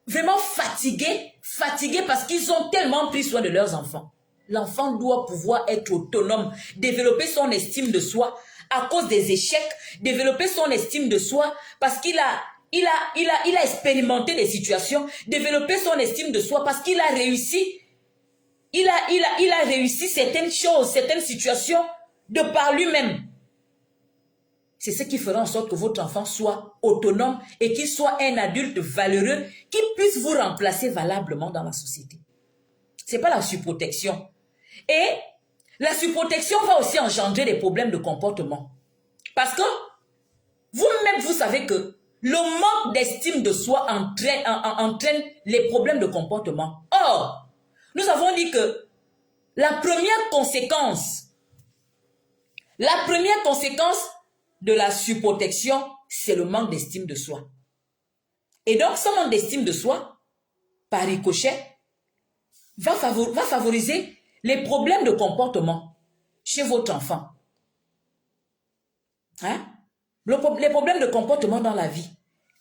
vraiment fatigués parce qu'ils ont tellement pris soin de leurs enfants. L'enfant doit pouvoir être autonome, développer son estime de soi à cause des échecs, développer son estime de soi parce qu'il a expérimenté des situations, développer son estime de soi parce qu'il a réussi. Il a réussi certaines choses, certaines situations de par lui-même. C'est ce qui fera en sorte que votre enfant soit autonome et qu'il soit un adulte valeureux qui puisse vous remplacer valablement dans la société. Ce n'est pas la surprotection. Et la surprotection va aussi engendrer des problèmes de comportement. Parce que vous-même, vous savez que le manque d'estime de soi entraîne les problèmes de comportement. Or, nous avons dit que la première conséquence de la surprotection, c'est le manque d'estime de soi. Et donc, ce manque d'estime de soi, par ricochet, va favoriser les problèmes de comportement chez votre enfant. Hein? Les problèmes de comportement dans la vie.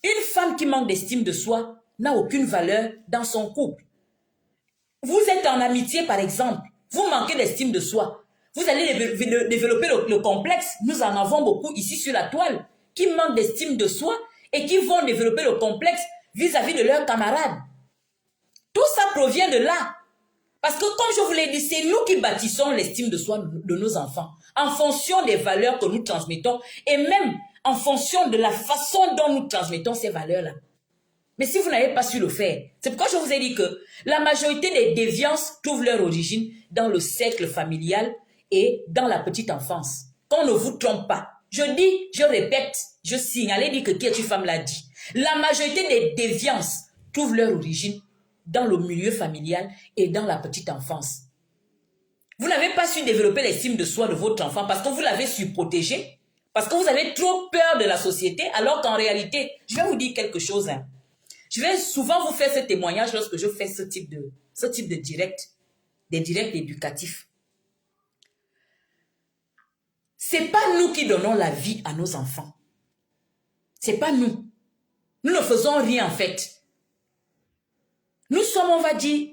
Une femme qui manque d'estime de soi n'a aucune valeur dans son couple. Vous êtes en amitié, par exemple. Vous manquez d'estime de soi. Vous allez développer le complexe. Nous en avons beaucoup ici sur la toile qui manquent d'estime de soi et qui vont développer le complexe vis-à-vis de leurs camarades. Tout ça provient de là. Parce que comme je vous l'ai dit, c'est nous qui bâtissons l'estime de soi de nos enfants en fonction des valeurs que nous transmettons et même en fonction de la façon dont nous transmettons ces valeurs-là. Mais si vous n'avez pas su le faire, c'est pourquoi je vous ai dit que la majorité des déviances trouvent leur origine dans le cercle familial et dans la petite enfance. Qu'on ne vous trompe pas. Je dis, je répète, je signe. Allez dire que Qui femme l'a dit. La majorité des déviances trouvent leur origine dans le milieu familial et dans la petite enfance. Vous n'avez pas su développer l'estime de soi de votre enfant parce que vous l'avez surprotégé, parce que vous avez trop peur de la société, alors qu'en réalité, je vais vous dire quelque chose. Hein. Je vais souvent vous faire ce témoignage lorsque je fais ce type de direct, des directs éducatifs. C'est pas nous qui donnons la vie à nos enfants. C'est pas nous. Nous ne faisons rien en fait. Nous sommes, on va dire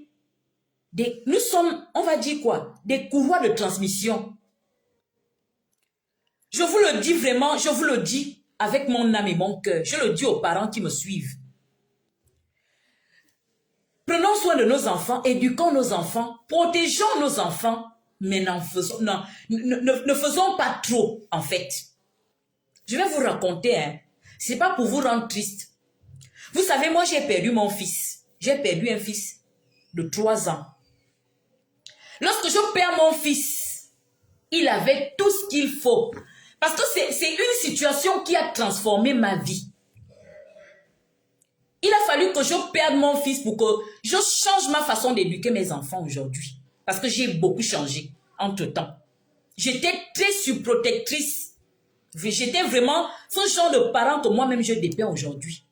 quoi? Des courroies de transmission. Je vous le dis vraiment, je vous le dis avec mon âme et mon cœur. Je le dis aux parents qui me suivent. Prenons soin de nos enfants, éduquons nos enfants, protégeons nos enfants, mais ne faisons pas trop, en fait. Je vais vous raconter, hein. C'est pas pour vous rendre triste. Vous savez, moi, j'ai perdu mon fils. J'ai perdu un fils de 3 ans. Lorsque je perds mon fils, il avait tout ce qu'il faut. Parce que c'est une situation qui a transformé ma vie. Il a fallu que je perde mon fils pour que je change ma façon d'éduquer mes enfants aujourd'hui. Parce que j'ai beaucoup changé entre-temps. J'étais très surprotectrice. J'étais vraiment ce genre de parent que moi-même je dépeins aujourd'hui.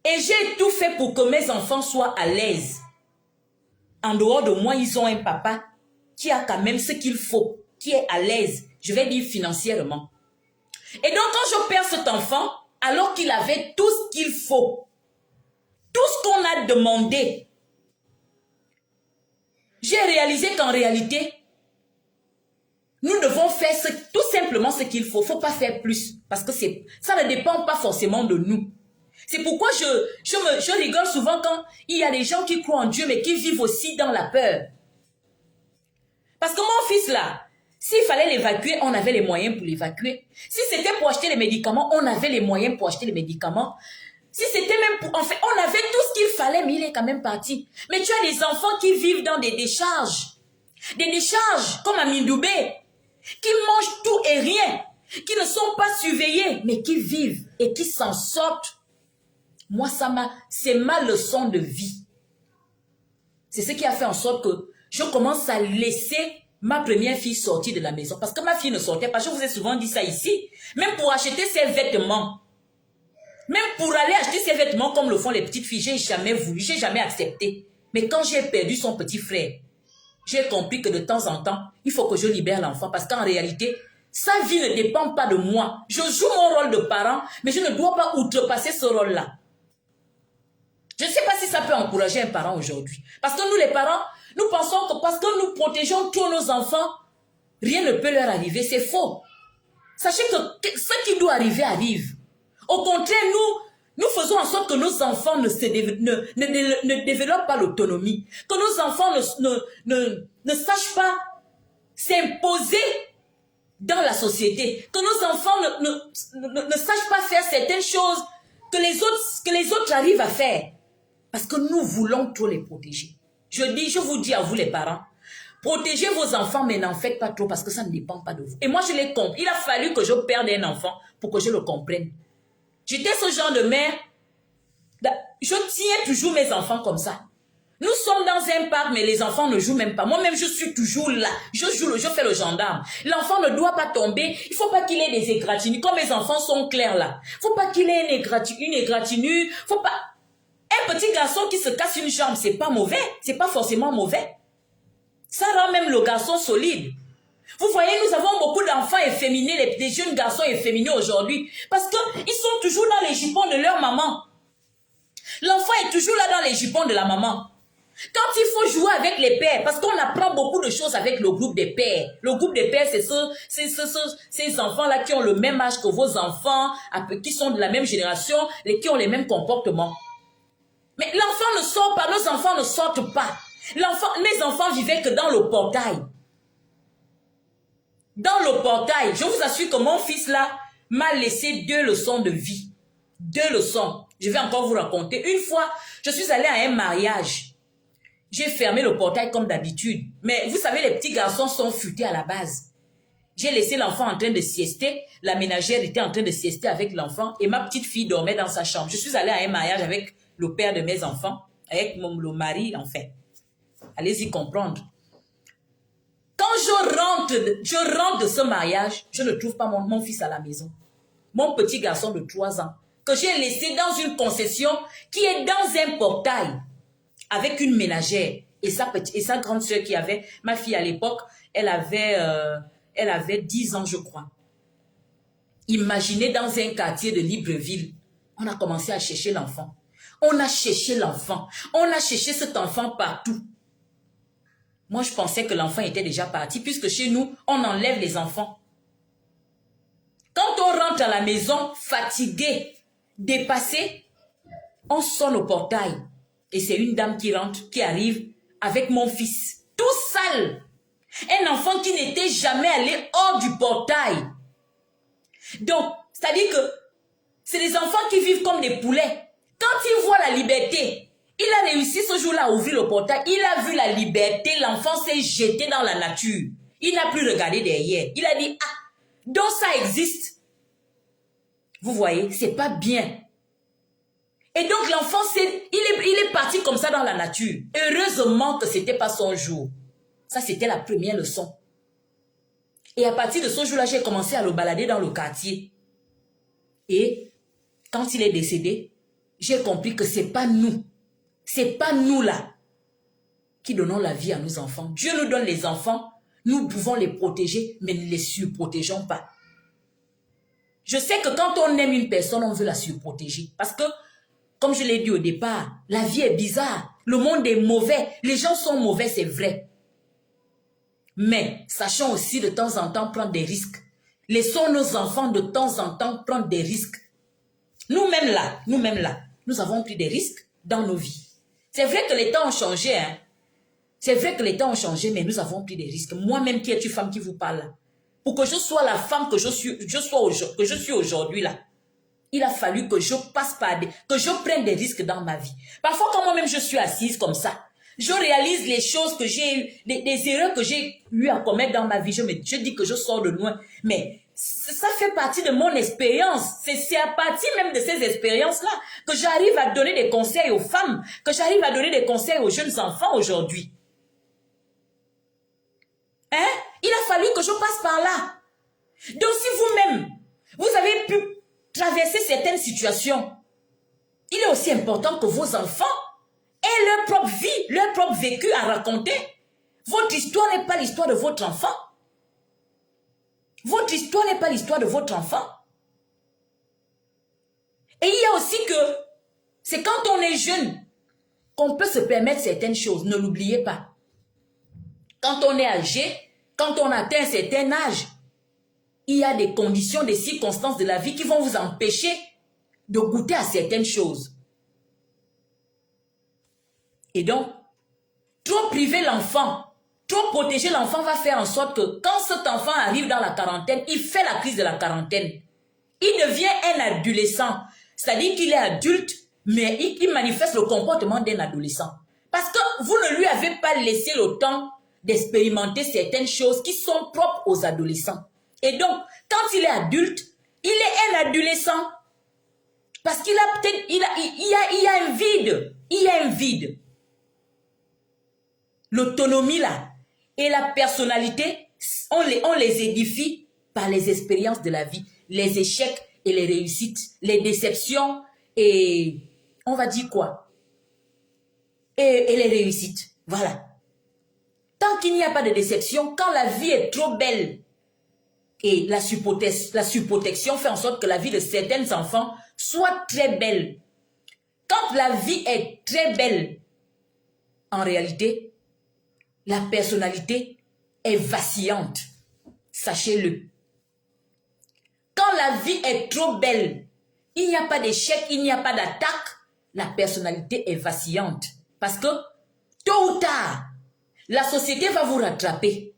Et j'ai tout fait pour que mes enfants soient à l'aise. En dehors de moi, ils ont un papa qui a quand même ce qu'il faut, qui est à l'aise, je vais dire financièrement. Et donc, quand je perds cet enfant, alors qu'il avait tout ce qu'il faut, tout ce qu'on a demandé, j'ai réalisé qu'en réalité, nous devons faire tout simplement ce qu'il faut. Il ne faut pas faire plus. Parce que ça ne dépend pas forcément de nous. C'est pourquoi je rigole souvent quand il y a des gens qui croient en Dieu, mais qui vivent aussi dans la peur. Parce que mon fils là, s'il fallait l'évacuer, on avait les moyens pour l'évacuer. Si c'était pour acheter les médicaments, on avait les moyens pour acheter les médicaments. Si c'était même pour... En fait, on avait tout ce qu'il fallait, mais il est quand même parti. Mais tu as des enfants qui vivent dans des décharges. Des décharges, comme à Mindoubé, qui mangent tout et rien, qui ne sont pas surveillés, mais qui vivent et qui s'en sortent. Moi, c'est ma leçon de vie. C'est ce qui a fait en sorte que je commence à laisser ma première fille sortir de la maison. Parce que ma fille ne sortait pas. Je vous ai souvent dit ça ici. Même pour acheter ses vêtements. Même pour aller acheter ses vêtements comme le font les petites filles, j'ai jamais voulu, j'ai jamais accepté. Mais quand j'ai perdu son petit frère, j'ai compris que de temps en temps, il faut que je libère l'enfant. Parce qu'en réalité, sa vie ne dépend pas de moi. Je joue mon rôle de parent, mais je ne dois pas outrepasser ce rôle-là. Je ne sais pas si ça peut encourager un parent aujourd'hui. Parce que nous, les parents, nous pensons que parce que nous protégeons tous nos enfants, rien ne peut leur arriver. C'est faux. Sachez que ce qui doit arriver arrive. Au contraire, nous faisons en sorte que nos enfants ne développent pas l'autonomie. Que nos enfants ne sachent pas s'imposer dans la société. Que nos enfants ne sachent pas faire certaines choses que les autres arrivent à faire. Parce que nous voulons trop les protéger. Je vous dis à vous les parents, protégez vos enfants, mais n'en faites pas trop parce que ça ne dépend pas de vous. Et moi, je l'ai compris. Il a fallu que je perde un enfant pour que je le comprenne. J'étais ce genre de mère. Je tiens toujours mes enfants comme ça. Nous sommes dans un parc, mais les enfants ne jouent même pas. Moi-même, je suis toujours là. Je fais le gendarme. L'enfant ne doit pas tomber. Il ne faut pas qu'il ait des égratignures. Comme mes enfants sont clairs là. Il ne faut pas qu'il ait une égratignure. Faut pas... Un petit garçon qui se casse une jambe, c'est pas mauvais. C'est pas forcément mauvais. Ça rend même le garçon solide. Vous voyez, nous avons beaucoup d'enfants efféminés, des jeunes garçons efféminés aujourd'hui. Parce qu'ils sont toujours dans les jupons de leur maman. L'enfant est toujours là dans les jupons de la maman. Quand il faut jouer avec les pères, parce qu'on apprend beaucoup de choses avec le groupe des pères. Le groupe des pères, c'est ces enfants-là qui ont le même âge que vos enfants, qui sont de la même génération, et qui ont les mêmes comportements. Mais l'enfant ne sort pas, nos enfants ne sortent pas. Mes enfants vivaient que dans le portail. Dans le portail, je vous assure que mon fils là m'a laissé 2 leçons de vie. 2 leçons. Je vais encore vous raconter. Une fois, je suis allée à un mariage. J'ai fermé le portail comme d'habitude. Mais vous savez, les petits garçons sont futés à la base. J'ai laissé l'enfant en train de siester. La ménagère était en train de siester avec l'enfant. Et ma petite fille dormait dans sa chambre. Je suis allée à un mariage avec le père de mes enfants. Avec le mari, en fait. Allez-y comprendre. Quand je rentre de ce mariage, je ne trouve pas mon fils à la maison. Mon petit garçon de 3 ans. Que j'ai laissé dans une concession qui est dans un portail. Avec une ménagère et sa grande soeur qui avait, ma fille à l'époque, elle avait 10 ans je crois. Imaginez dans un quartier de Libreville, on a commencé à chercher l'enfant. On a cherché l'enfant. On a cherché cet enfant partout. Moi je pensais que l'enfant était déjà parti puisque chez nous, on enlève les enfants. Quand on rentre à la maison, fatigué, dépassé, on sonne au portail. Et c'est une dame qui rentre, qui arrive avec mon fils, tout sale. Un enfant qui n'était jamais allé hors du portail. Donc, c'est-à-dire que c'est des enfants qui vivent comme des poulets. Quand il voit la liberté, il a réussi ce jour-là à ouvrir le portail. Il a vu la liberté, l'enfant s'est jeté dans la nature. Il n'a plus regardé derrière. Il a dit, ah, donc ça existe. Vous voyez, c'est pas bien. Et donc l'enfant, il est parti comme ça dans la nature. Heureusement que ce n'était pas son jour. Ça, c'était la première leçon. Et à partir de ce jour-là, j'ai commencé à le balader dans le quartier. Et quand il est décédé, j'ai compris que ce n'est pas nous. Ce n'est pas nous là qui donnons la vie à nos enfants. Dieu nous donne les enfants. Nous pouvons les protéger, mais ne les surprotégeons pas. Je sais que quand on aime une personne, on veut la surprotéger. Parce que, comme je l'ai dit au départ, la vie est bizarre. Le monde est mauvais. Les gens sont mauvais, c'est vrai. Mais sachons aussi de temps en temps prendre des risques. Laissons nos enfants de temps en temps prendre des risques. Nous-mêmes là, nous avons pris des risques dans nos vies. C'est vrai que les temps ont changé, hein. C'est vrai que les temps ont changé, mais nous avons pris des risques. Moi-même qui est une femme qui vous parle là, pour que je sois la femme que je suis aujourd'hui là, il a fallu que je que je prenne des risques dans ma vie. Parfois, quand moi-même je suis assise comme ça, je réalise les choses que j'ai eues, des erreurs que j'ai eu à commettre dans ma vie. Je dis que je sors de loin. Mais ça fait partie de mon expérience. C'est à partir même de ces expériences-là que j'arrive à donner des conseils aux femmes, que j'arrive à donner des conseils aux jeunes enfants aujourd'hui. Hein? Il a fallu que je passe par là. Donc si vous-même, vous avez pu traverser certaines situations, il est aussi important que vos enfants aient leur propre vie, leur propre vécu à raconter. Votre histoire n'est pas l'histoire de votre enfant. Votre histoire n'est pas l'histoire de votre enfant. Et il y a aussi que c'est quand on est jeune qu'on peut se permettre certaines choses. Ne l'oubliez pas. Quand on est âgé, quand on atteint un certain âge, il y a des conditions, des circonstances de la vie qui vont vous empêcher de goûter à certaines choses. Et donc, trop priver l'enfant, trop protéger l'enfant va faire en sorte que quand cet enfant arrive dans la quarantaine, il fait la crise de la quarantaine. Il devient un adolescent. C'est-à-dire qu'il est adulte, mais il manifeste le comportement d'un adolescent. Parce que vous ne lui avez pas laissé le temps d'expérimenter certaines choses qui sont propres aux adolescents. Et donc, quand il est adulte, il est un adolescent. Parce qu'il a peut-être, il y a un vide. Il y a un vide. L'autonomie là et la personnalité, on les édifie par les expériences de la vie, les échecs et les réussites, les déceptions et on va dire quoi? Et les réussites. Voilà. Tant qu'il n'y a pas de déception, quand la vie est trop belle, et la surprotection fait en sorte que la vie de certains enfants soit très belle. Quand la vie est très belle, en réalité, la personnalité est vacillante. Sachez-le. Quand la vie est trop belle, il n'y a pas d'échec, il n'y a pas d'attaque, la personnalité est vacillante. Parce que, tôt ou tard, la société va vous rattraper.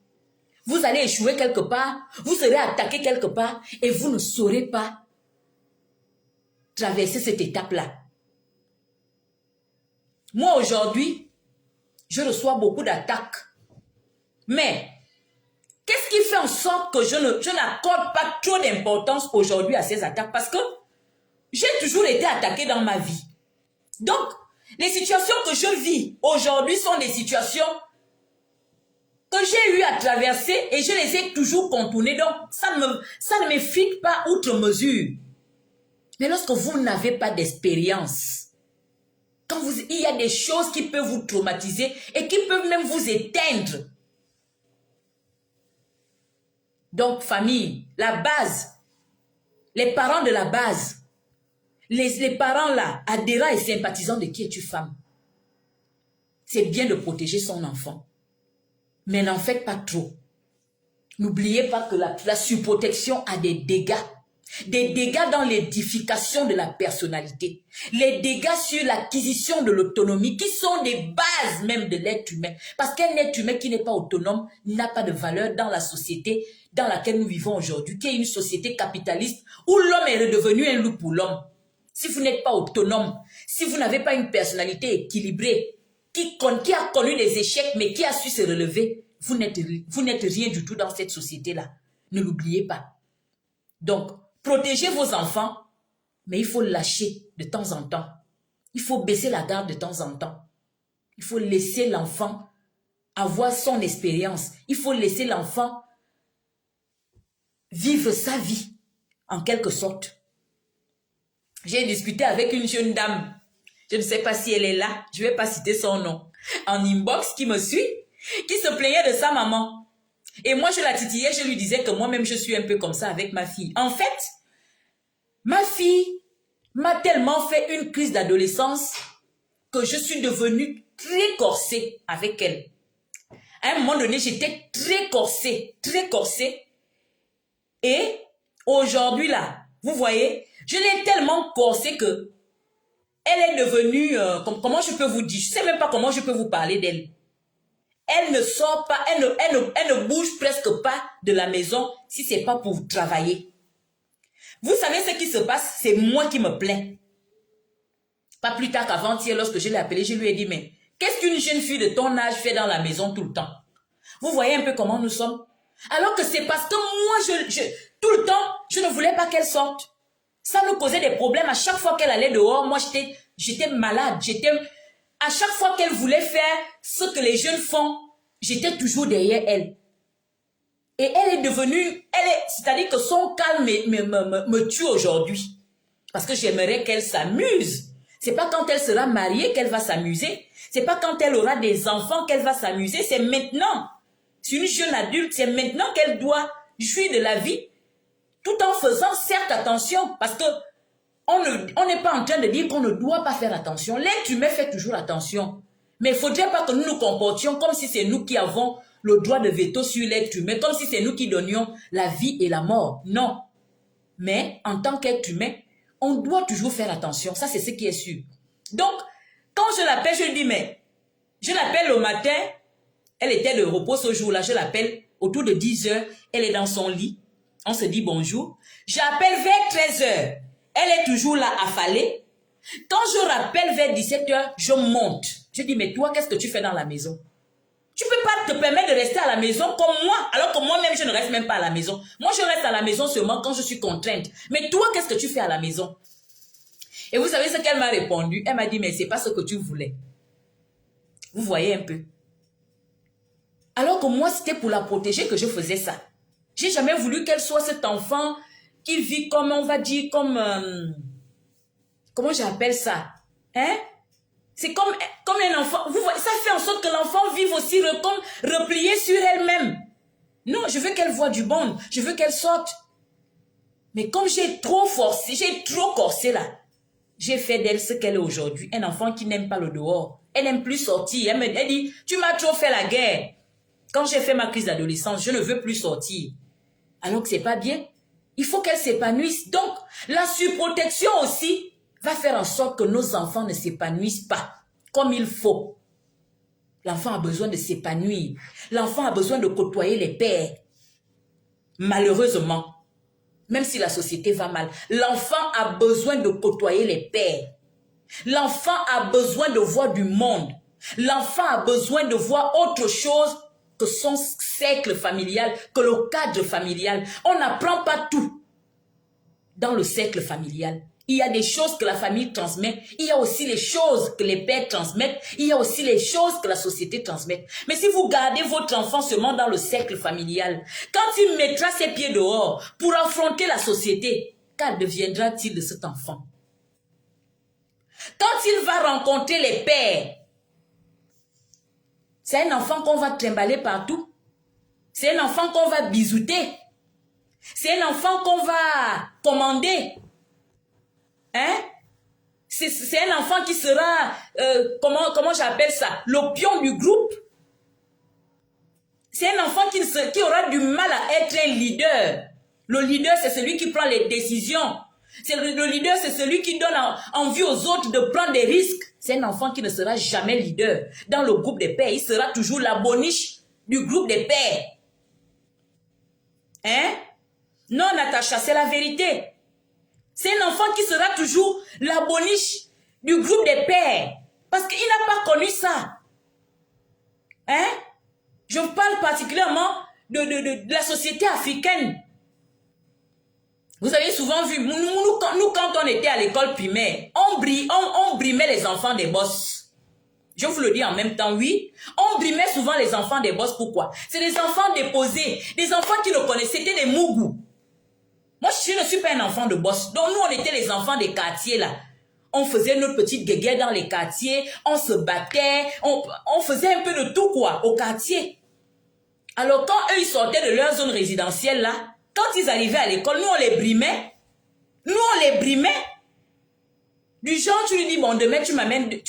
Vous allez échouer quelque part, vous serez attaqué quelque part et vous ne saurez pas traverser cette étape-là. Moi, aujourd'hui, je reçois beaucoup d'attaques. Mais, qu'est-ce qui fait en sorte que je n'accorde pas trop d'importance aujourd'hui à ces attaques? Parce que j'ai toujours été attaqué dans ma vie. Donc, les situations que je vis aujourd'hui sont des situations que j'ai eu à traverser et je les ai toujours contournées. Donc, ça ne m'effraie pas outre mesure. Mais lorsque vous n'avez pas d'expérience, il y a des choses qui peuvent vous traumatiser et qui peuvent même vous éteindre. Donc, famille, la base, les parents de la base, les parents là, adhérents et sympathisants de qui es-tu femme? C'est bien de protéger son enfant. Mais n'en faites pas trop. N'oubliez pas que la surprotection a des dégâts. Des dégâts dans l'édification de la personnalité. Les dégâts sur l'acquisition de l'autonomie qui sont des bases même de l'être humain. Parce qu'un être humain qui n'est pas autonome n'a pas de valeur dans la société dans laquelle nous vivons aujourd'hui, qui est une société capitaliste où l'homme est redevenu un loup pour l'homme. Si vous n'êtes pas autonome, si vous n'avez pas une personnalité équilibrée, qui a connu des échecs mais qui a su se relever, vous n'êtes rien du tout dans cette société-là. Ne l'oubliez pas. Donc, protégez vos enfants, mais il faut lâcher de temps en temps. Il faut baisser la garde de temps en temps. Il faut laisser l'enfant avoir son expérience. Il faut laisser l'enfant vivre sa vie, en quelque sorte. J'ai discuté avec une jeune dame. Je ne sais pas si elle est là. Je ne vais pas citer son nom. En inbox, qui me suit, qui se plaignait de sa maman. Et moi, je la titillais, je lui disais que moi-même, je suis un peu comme ça avec ma fille. En fait, Ma fille m'a tellement fait une crise d'adolescence que je suis devenue très corsée avec elle. À un moment donné, j'étais très corsée, très corsée. Et aujourd'hui, là, vous voyez, je l'ai tellement corsée que elle est devenue, comment je peux vous dire, je ne sais même pas comment je peux vous parler d'elle. Elle ne sort pas, elle ne bouge presque pas de la maison si ce n'est pas pour travailler. Vous savez ce qui se passe, c'est moi qui me plains. Pas plus tard qu'avant-hier, lorsque je l'ai appelée, je lui ai dit, mais qu'est-ce qu'une jeune fille de ton âge fait dans la maison tout le temps? Vous voyez un peu comment nous sommes? Alors que c'est parce que moi, tout le temps, je ne voulais pas qu'elle sorte. Ça nous causait des problèmes. À chaque fois qu'elle allait dehors, moi, j'étais malade. À chaque fois qu'elle voulait faire ce que les jeunes font, j'étais toujours derrière elle. Et elle est devenue, c'est-à-dire que son calme me tue aujourd'hui. Parce que j'aimerais qu'elle s'amuse. C'est pas quand elle sera mariée qu'elle va s'amuser. C'est pas quand elle aura des enfants qu'elle va s'amuser. C'est maintenant. C'est une jeune adulte. C'est maintenant qu'elle doit jouir de la vie. Tout en faisant certes attention. Parce que on n'est pas en train de dire qu'on ne doit pas faire attention. L'être humain fait toujours attention. Mais il ne faudrait pas que nous nous comportions comme si c'est nous qui avons le droit de veto sur l'être humain. Comme si c'est nous qui donnions la vie et la mort. Non. Mais en tant qu'être humain, on doit toujours faire attention. Ça, c'est ce qui est sûr. Donc, quand je l'appelle, je lui dis, mais je l'appelle le matin. Elle était de repos ce jour-là. Je l'appelle autour de 10 heures. Elle est dans son lit. On se dit bonjour. J'appelle vers 13 heures. Elle est toujours là affalée. Quand je rappelle vers 17 heures, je monte. Je dis, mais toi, qu'est-ce que tu fais dans la maison? Tu ne peux pas te permettre de rester à la maison comme moi, alors que moi-même, je ne reste même pas à la maison. Moi, je reste à la maison seulement quand je suis contrainte. Mais toi, qu'est-ce que tu fais à la maison? Et vous savez ce qu'elle m'a répondu? Elle m'a dit, mais ce n'est pas ce que tu voulais. Vous voyez un peu. Alors que moi, c'était pour la protéger que je faisais ça. J'ai jamais voulu qu'elle soit cet enfant qui vit comme, on va dire, comme... comment j'appelle ça? Hein? C'est comme un enfant. Vous voyez, ça fait en sorte que l'enfant vive aussi comme replié sur elle-même. Non, je veux qu'elle voie du bon. Je veux qu'elle sorte. Mais comme j'ai trop forcé, j'ai trop corsé là, j'ai fait d'elle ce qu'elle est aujourd'hui. Un enfant qui n'aime pas le dehors. Elle n'aime plus sortir. Elle dit, tu m'as trop fait la guerre. Quand j'ai fait ma crise d'adolescence, je ne veux plus sortir. Alors que c'est pas bien. Il faut qu'elle s'épanouisse. Donc, la surprotection aussi va faire en sorte que nos enfants ne s'épanouissent pas comme il faut. L'enfant a besoin de s'épanouir. L'enfant a besoin de côtoyer les pères. Malheureusement, même si la société va mal, l'enfant a besoin de côtoyer les pères. L'enfant a besoin de voir du monde. L'enfant a besoin de voir autre chose que son cercle familial, que le cadre familial. On n'apprend pas tout dans le cercle familial. Il y a des choses que la famille transmet. Il y a aussi les choses que les pères transmettent. Il y a aussi les choses que la société transmet. Mais si vous gardez votre enfant seulement dans le cercle familial, quand il mettra ses pieds dehors pour affronter la société, qu'addeviendra-t-il de cet enfant? Quand il va rencontrer les pères, c'est un enfant qu'on va trimballer partout. C'est un enfant qu'on va bisouter. C'est un enfant qu'on va commander. Hein? C'est un enfant qui sera, comment j'appelle ça, le pion du groupe. C'est un enfant qui aura du mal à être un leader. Le leader, c'est celui qui prend les décisions. Le leader, c'est celui qui donne envie aux autres de prendre des risques. C'est un enfant qui ne sera jamais leader. Dans le groupe des pères, il sera toujours la boniche du groupe des pères. Hein? Non, Natacha, c'est la vérité. C'est un enfant qui sera toujours la boniche du groupe des pères. Parce qu'il n'a pas connu ça. Hein? Je parle particulièrement de la société africaine. Vous avez souvent vu, nous quand on était à l'école primaire, on brimait les enfants des boss. Je vous le dis en même temps, oui. On brimait souvent les enfants des boss. Pourquoi? C'est des enfants déposés, des enfants qui le connaissaient, c'était des mougous. Moi, je ne suis pas un enfant de boss. Donc, nous, on était les enfants des quartiers, là. On faisait notre petite guéguerre dans les quartiers, on se battait, on faisait un peu de tout, quoi, au quartier. Alors, quand eux, ils sortaient de leur zone résidentielle, là, quand ils arrivaient à l'école, nous, on les brimait. Nous, on les brimait. Du genre, tu lui dis, bon, demain, tu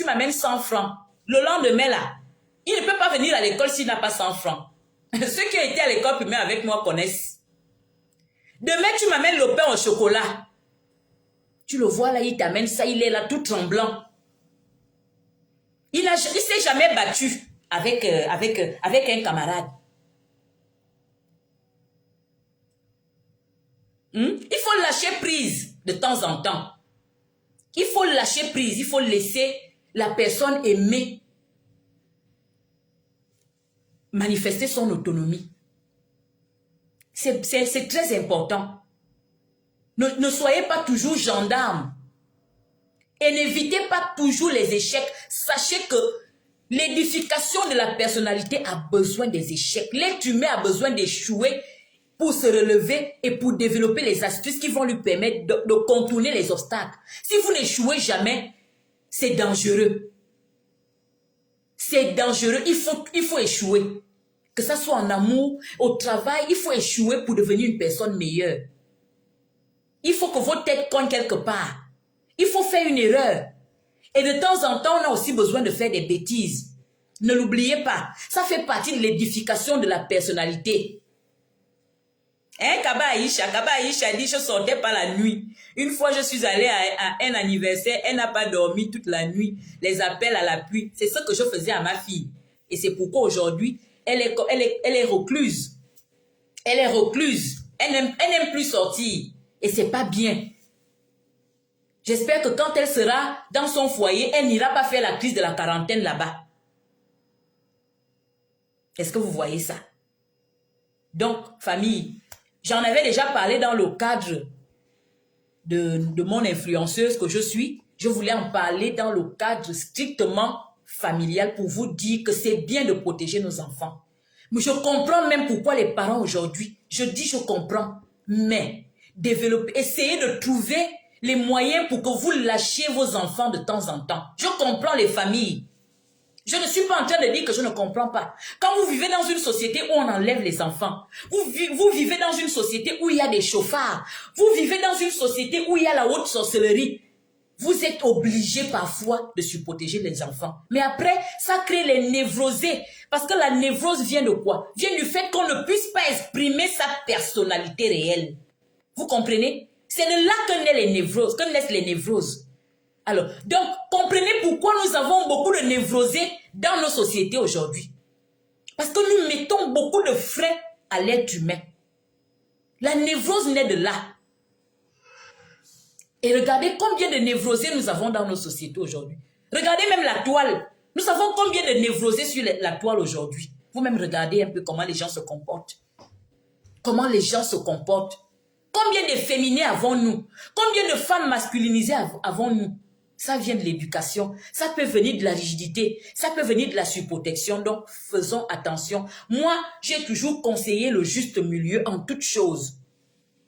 m'amènes 100 francs. Le lendemain, là, il ne peut pas venir à l'école s'il n'a pas 100 francs. Ceux qui ont été à l'école primaire avec moi connaissent. Demain, tu m'amènes le pain au chocolat. Tu le vois là, il t'amène ça, il est là tout tremblant. Il ne s'est jamais battu avec un camarade. Il faut lâcher prise de temps en temps. Il faut lâcher prise, il faut laisser la personne aimer manifester son autonomie. C'est très important. Ne soyez pas toujours gendarme. Et n'évitez pas toujours les échecs. Sachez que l'édification de la personnalité a besoin des échecs. L'être humain a besoin d'échouer pour se relever et pour développer les astuces qui vont lui permettre de contourner les obstacles. Si vous n'échouez jamais, c'est dangereux. C'est dangereux. Il faut échouer. Que ça soit en amour, au travail, il faut échouer pour devenir une personne meilleure. Il faut que votre tête cogne quelque part. Il faut faire une erreur. Et de temps en temps, on a aussi besoin de faire des bêtises. Ne l'oubliez pas. Ça fait partie de l'édification de la personnalité. Hein, Kaba Aïcha dit, je sortais pas la nuit. Une fois, je suis allée à un anniversaire, elle n'a pas dormi toute la nuit. Les appels à l'appui, c'est ce que je faisais à ma fille. Et c'est pourquoi aujourd'hui, elle est recluse. Elle est recluse. Elle n'aime plus sortir. Et c'est pas bien. J'espère que quand elle sera dans son foyer, elle n'ira pas faire la crise de la quarantaine là-bas. Est-ce que vous voyez ça? Donc, famille, j'en avais déjà parlé dans le cadre de mon influenceuse que je suis. Je voulais en parler dans le cadre strictement familial pour vous dire que c'est bien de protéger nos enfants. Mais je comprends même pourquoi les parents aujourd'hui, je comprends, mais essayez de trouver les moyens pour que vous lâchiez vos enfants de temps en temps. Je comprends les familles. Je ne suis pas en train de dire que je ne comprends pas. Quand vous vivez dans une société où on enlève les enfants, vous vivez dans une société où il y a des chauffards, vous vivez dans une société où il y a la haute sorcellerie, vous êtes obligé parfois de surprotéger les enfants. Mais après, ça crée les névrosés. Parce que la névrose vient de quoi? Vient du fait qu'on ne puisse pas exprimer sa personnalité réelle. Vous comprenez? C'est de là que naissent les névroses. Alors, donc, comprenez pourquoi nous avons beaucoup de névrosés dans nos sociétés aujourd'hui. Parce que nous mettons beaucoup de freins à l'être humain. La névrose naît de là. Et regardez combien de névrosés nous avons dans nos sociétés aujourd'hui. Regardez même la toile. Nous savons combien de névrosés sur la toile aujourd'hui. Vous-même regardez un peu comment les gens se comportent. Comment les gens se comportent. Combien de féminins avons-nous? Combien de femmes masculinisées avons-nous? Ça vient de l'éducation. Ça peut venir de la rigidité. Ça peut venir de la surprotection. Donc, faisons attention. Moi, j'ai toujours conseillé le juste milieu en toutes choses.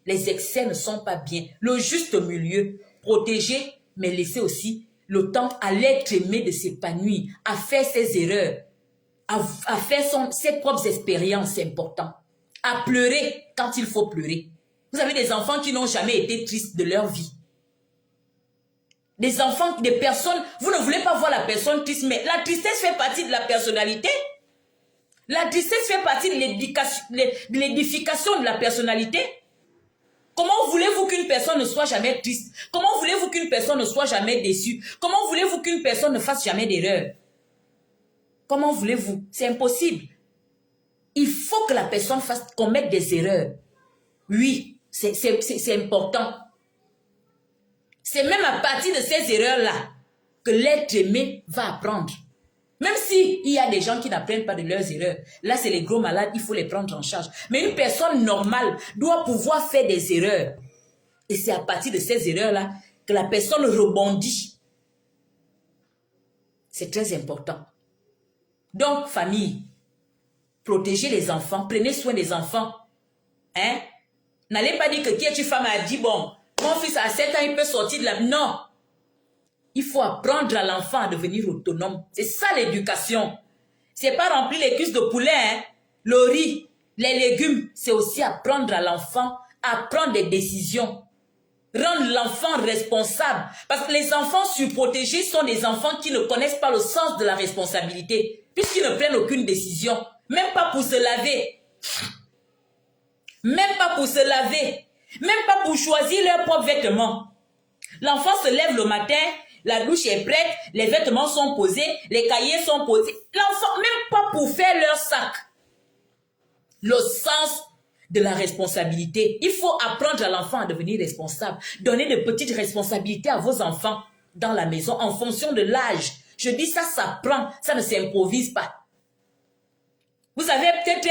Les excès ne sont pas bien. Le juste milieu, protéger, mais laisser aussi le temps à l'être aimé de s'épanouir, à faire ses erreurs, à faire ses propres expériences, c'est important. À pleurer quand il faut pleurer. Vous avez des enfants qui n'ont jamais été tristes de leur vie. Des enfants, des personnes, vous ne voulez pas voir la personne triste, mais la tristesse fait partie de la personnalité. La tristesse fait partie de l'édification de la personnalité. Comment voulez-vous qu'une personne ne soit jamais triste? Comment voulez-vous qu'une personne ne soit jamais déçue? Comment voulez-vous qu'une personne ne fasse jamais d'erreur? Comment voulez-vous? C'est impossible. Il faut que la personne commette des erreurs. Oui, c'est important. C'est même à partir de ces erreurs-là que l'être aimé va apprendre. Même s'il y a des gens qui n'apprennent pas de leurs erreurs. Là, c'est les gros malades, il faut les prendre en charge. Mais une personne normale doit pouvoir faire des erreurs. Et c'est à partir de ces erreurs-là que la personne rebondit. C'est très important. Donc, famille, protégez les enfants, prenez soin des enfants. Hein? N'allez pas dire que qui est une femme a dit, bon, mon fils à 7 ans, il peut sortir de la... Non. Il faut apprendre à l'enfant à devenir autonome. C'est ça l'éducation. C'est pas remplir les cuisses de poulet, hein? Le riz, les légumes. C'est aussi apprendre à l'enfant à prendre des décisions. Rendre l'enfant responsable. Parce que les enfants surprotégés sont des enfants qui ne connaissent pas le sens de la responsabilité. Puisqu'ils ne prennent aucune décision. Même pas pour se laver. Même pas pour se laver. Même pas pour choisir leurs propres vêtements. L'enfant se lève le matin, la douche est prête, les vêtements sont posés, les cahiers sont posés. L'enfant, même pas pour faire leur sac. Le sens de la responsabilité. Il faut apprendre à l'enfant à devenir responsable. Donner de petites responsabilités à vos enfants dans la maison en fonction de l'âge. Je dis ça s'apprend, ça ne s'improvise pas. Vous avez peut-être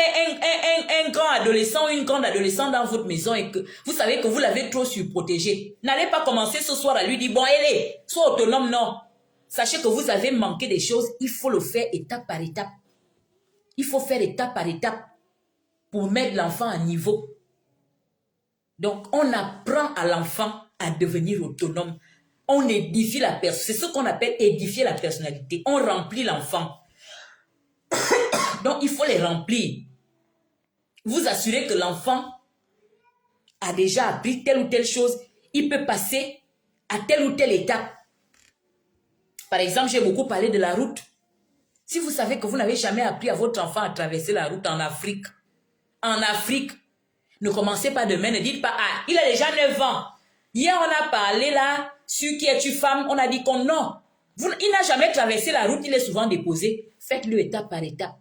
un grand adolescent ou une grande adolescente dans votre maison et que vous savez que vous l'avez trop surprotégé. N'allez pas commencer ce soir à lui dire, bon, allez, sois autonome, non. Sachez que vous avez manqué des choses, il faut le faire étape par étape. Il faut faire étape par étape pour mettre l'enfant à niveau. Donc, on apprend à l'enfant à devenir autonome. On édifie la personne. C'est ce qu'on appelle édifier la personnalité. On remplit l'enfant. Donc, il faut les remplir. Vous assurez que l'enfant a déjà appris telle ou telle chose. Il peut passer à telle ou telle étape. Par exemple, j'ai beaucoup parlé de la route. Si vous savez que vous n'avez jamais appris à votre enfant à traverser la route en Afrique, ne commencez pas demain, ne dites pas, ah, il a déjà 9 ans. Hier, on a parlé là, sur qui es-tu femme, on a dit qu'on non. Il n'a jamais traversé la route, il est souvent déposé. Faites-le étape par étape.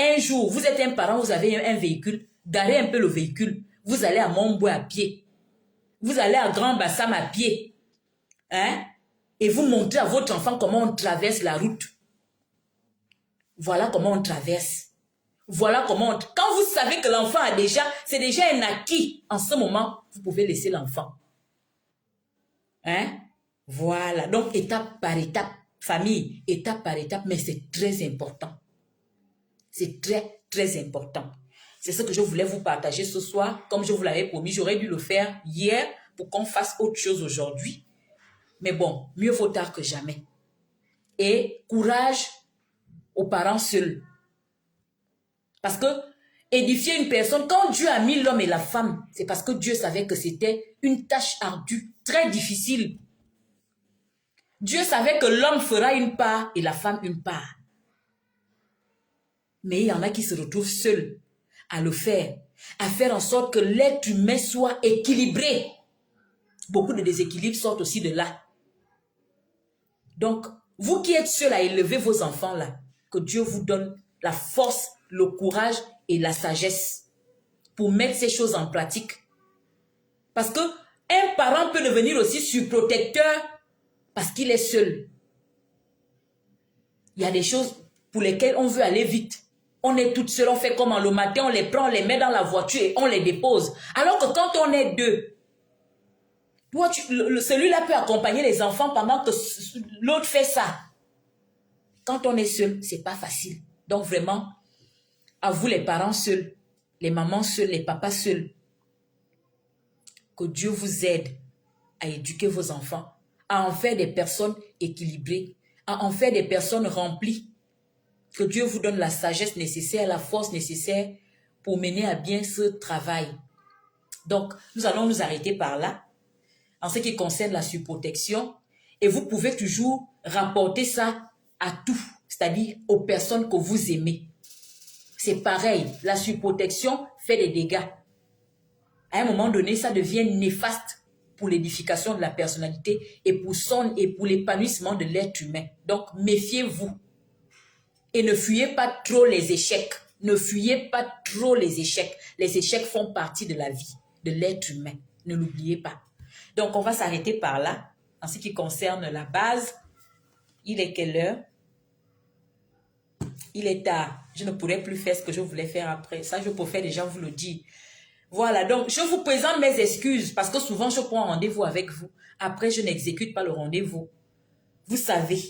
Un jour, vous êtes un parent, vous avez un véhicule, garez un peu le véhicule. Vous allez à Montbois à pied. Vous allez à Grand Bassam à pied. Hein? Et vous montrez à votre enfant comment on traverse la route. Voilà comment on traverse. Voilà comment on... Quand vous savez que l'enfant a déjà... C'est déjà un acquis. En ce moment, vous pouvez laisser l'enfant. Hein? Voilà. Donc, étape par étape. Famille, étape par étape. Mais c'est très important. C'est très, très important. C'est ce que je voulais vous partager ce soir. Comme je vous l'avais promis, j'aurais dû le faire hier pour qu'on fasse autre chose aujourd'hui. Mais bon, mieux vaut tard que jamais. Et courage aux parents seuls. Parce que édifier une personne, quand Dieu a mis l'homme et la femme, c'est parce que Dieu savait que c'était une tâche ardue, très difficile. Dieu savait que l'homme fera une part et la femme une part. Mais il y en a qui se retrouvent seuls à le faire, à faire en sorte que l'être humain soit équilibré. Beaucoup de déséquilibres sortent aussi de là. Donc, vous qui êtes seuls à élever vos enfants là, que Dieu vous donne la force, le courage et la sagesse pour mettre ces choses en pratique. Parce que un parent peut devenir aussi surprotecteur parce qu'il est seul. Il y a des choses pour lesquelles on veut aller vite. On est toutes seules, on fait comment le matin, on les prend, on les met dans la voiture et on les dépose. Alors que quand on est deux, celui-là peut accompagner les enfants pendant que l'autre fait ça. Quand on est seul, c'est pas facile. Donc vraiment, à vous les parents seuls, les mamans seules, les papas seuls, que Dieu vous aide à éduquer vos enfants, à en faire des personnes équilibrées, à en faire des personnes remplies. Que Dieu vous donne la sagesse nécessaire, la force nécessaire pour mener à bien ce travail. Donc, nous allons nous arrêter par là en ce qui concerne la surprotection. Et vous pouvez toujours rapporter ça à tout, c'est-à-dire aux personnes que vous aimez. C'est pareil, la surprotection fait des dégâts. À un moment donné, ça devient néfaste pour l'édification de la personnalité et pour l'épanouissement de l'être humain. Donc, méfiez-vous. Et ne fuyez pas trop les échecs. Ne fuyez pas trop les échecs. Les échecs font partie de la vie, de l'être humain. Ne l'oubliez pas. Donc, on va s'arrêter par là. En ce qui concerne la base, il est quelle heure? Il est tard. Je ne pourrai plus faire ce que je voulais faire après. Ça, je préfère déjà vous le dire. Voilà, donc je vous présente mes excuses parce que souvent, je prends un rendez-vous avec vous. Après, je n'exécute pas le rendez-vous. Vous savez.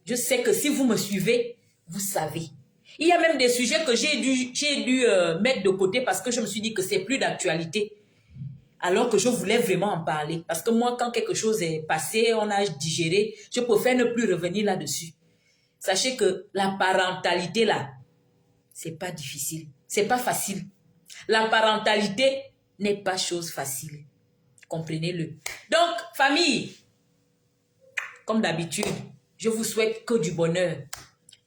Je sais que si vous me suivez, vous savez. Il y a même des sujets que j'ai dû mettre de côté parce que je me suis dit que c'est plus d'actualité. Alors que je voulais vraiment en parler. Parce que moi, quand quelque chose est passé, on a digéré, je préfère ne plus revenir là-dessus. Sachez que la parentalité, là, c'est pas difficile. C'est pas facile. La parentalité n'est pas chose facile. Comprenez-le. Donc, famille, comme d'habitude, je vous souhaite que du bonheur.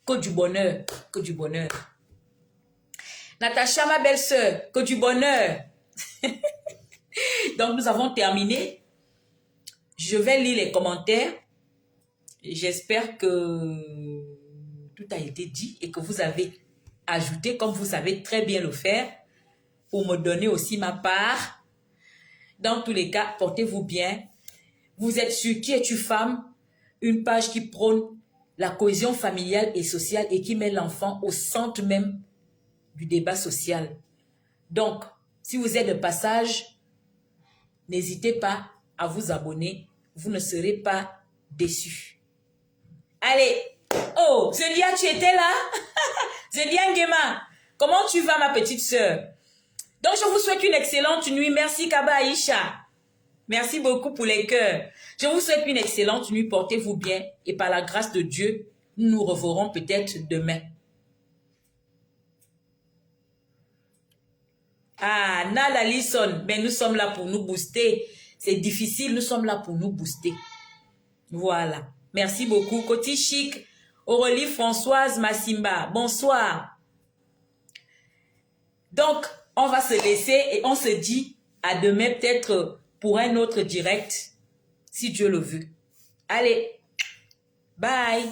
Que du bonheur. Que du bonheur. Natacha, ma belle-sœur, que du bonheur. Donc, nous avons terminé. Je vais lire les commentaires. J'espère que tout a été dit et que vous avez ajouté, comme vous savez très bien le faire, pour me donner aussi ma part. Dans tous les cas, portez-vous bien. Vous êtes sur Qui es-tu femme? Une page qui prône la cohésion familiale et sociale et qui met l'enfant au centre même du débat social. Donc, si vous êtes de passage, n'hésitez pas à vous abonner. Vous ne serez pas déçus. Allez. Oh, Zelia, tu étais là? Zelia Ngema, comment tu vas, ma petite sœur? Donc, je vous souhaite une excellente nuit. Merci, Kaba Aïcha. Merci beaucoup pour les cœurs. Je vous souhaite une excellente nuit. Portez-vous bien. Et par la grâce de Dieu, nous nous reverrons peut-être demain. Ah, Nala Lisson, mais nous sommes là pour nous booster. C'est difficile, nous sommes là pour nous booster. Voilà. Merci beaucoup. Côté Chic, Aurélie Françoise Massimba, bonsoir. Donc, on va se laisser et on se dit à demain peut-être pour un autre direct, si Dieu le veut. Allez, bye.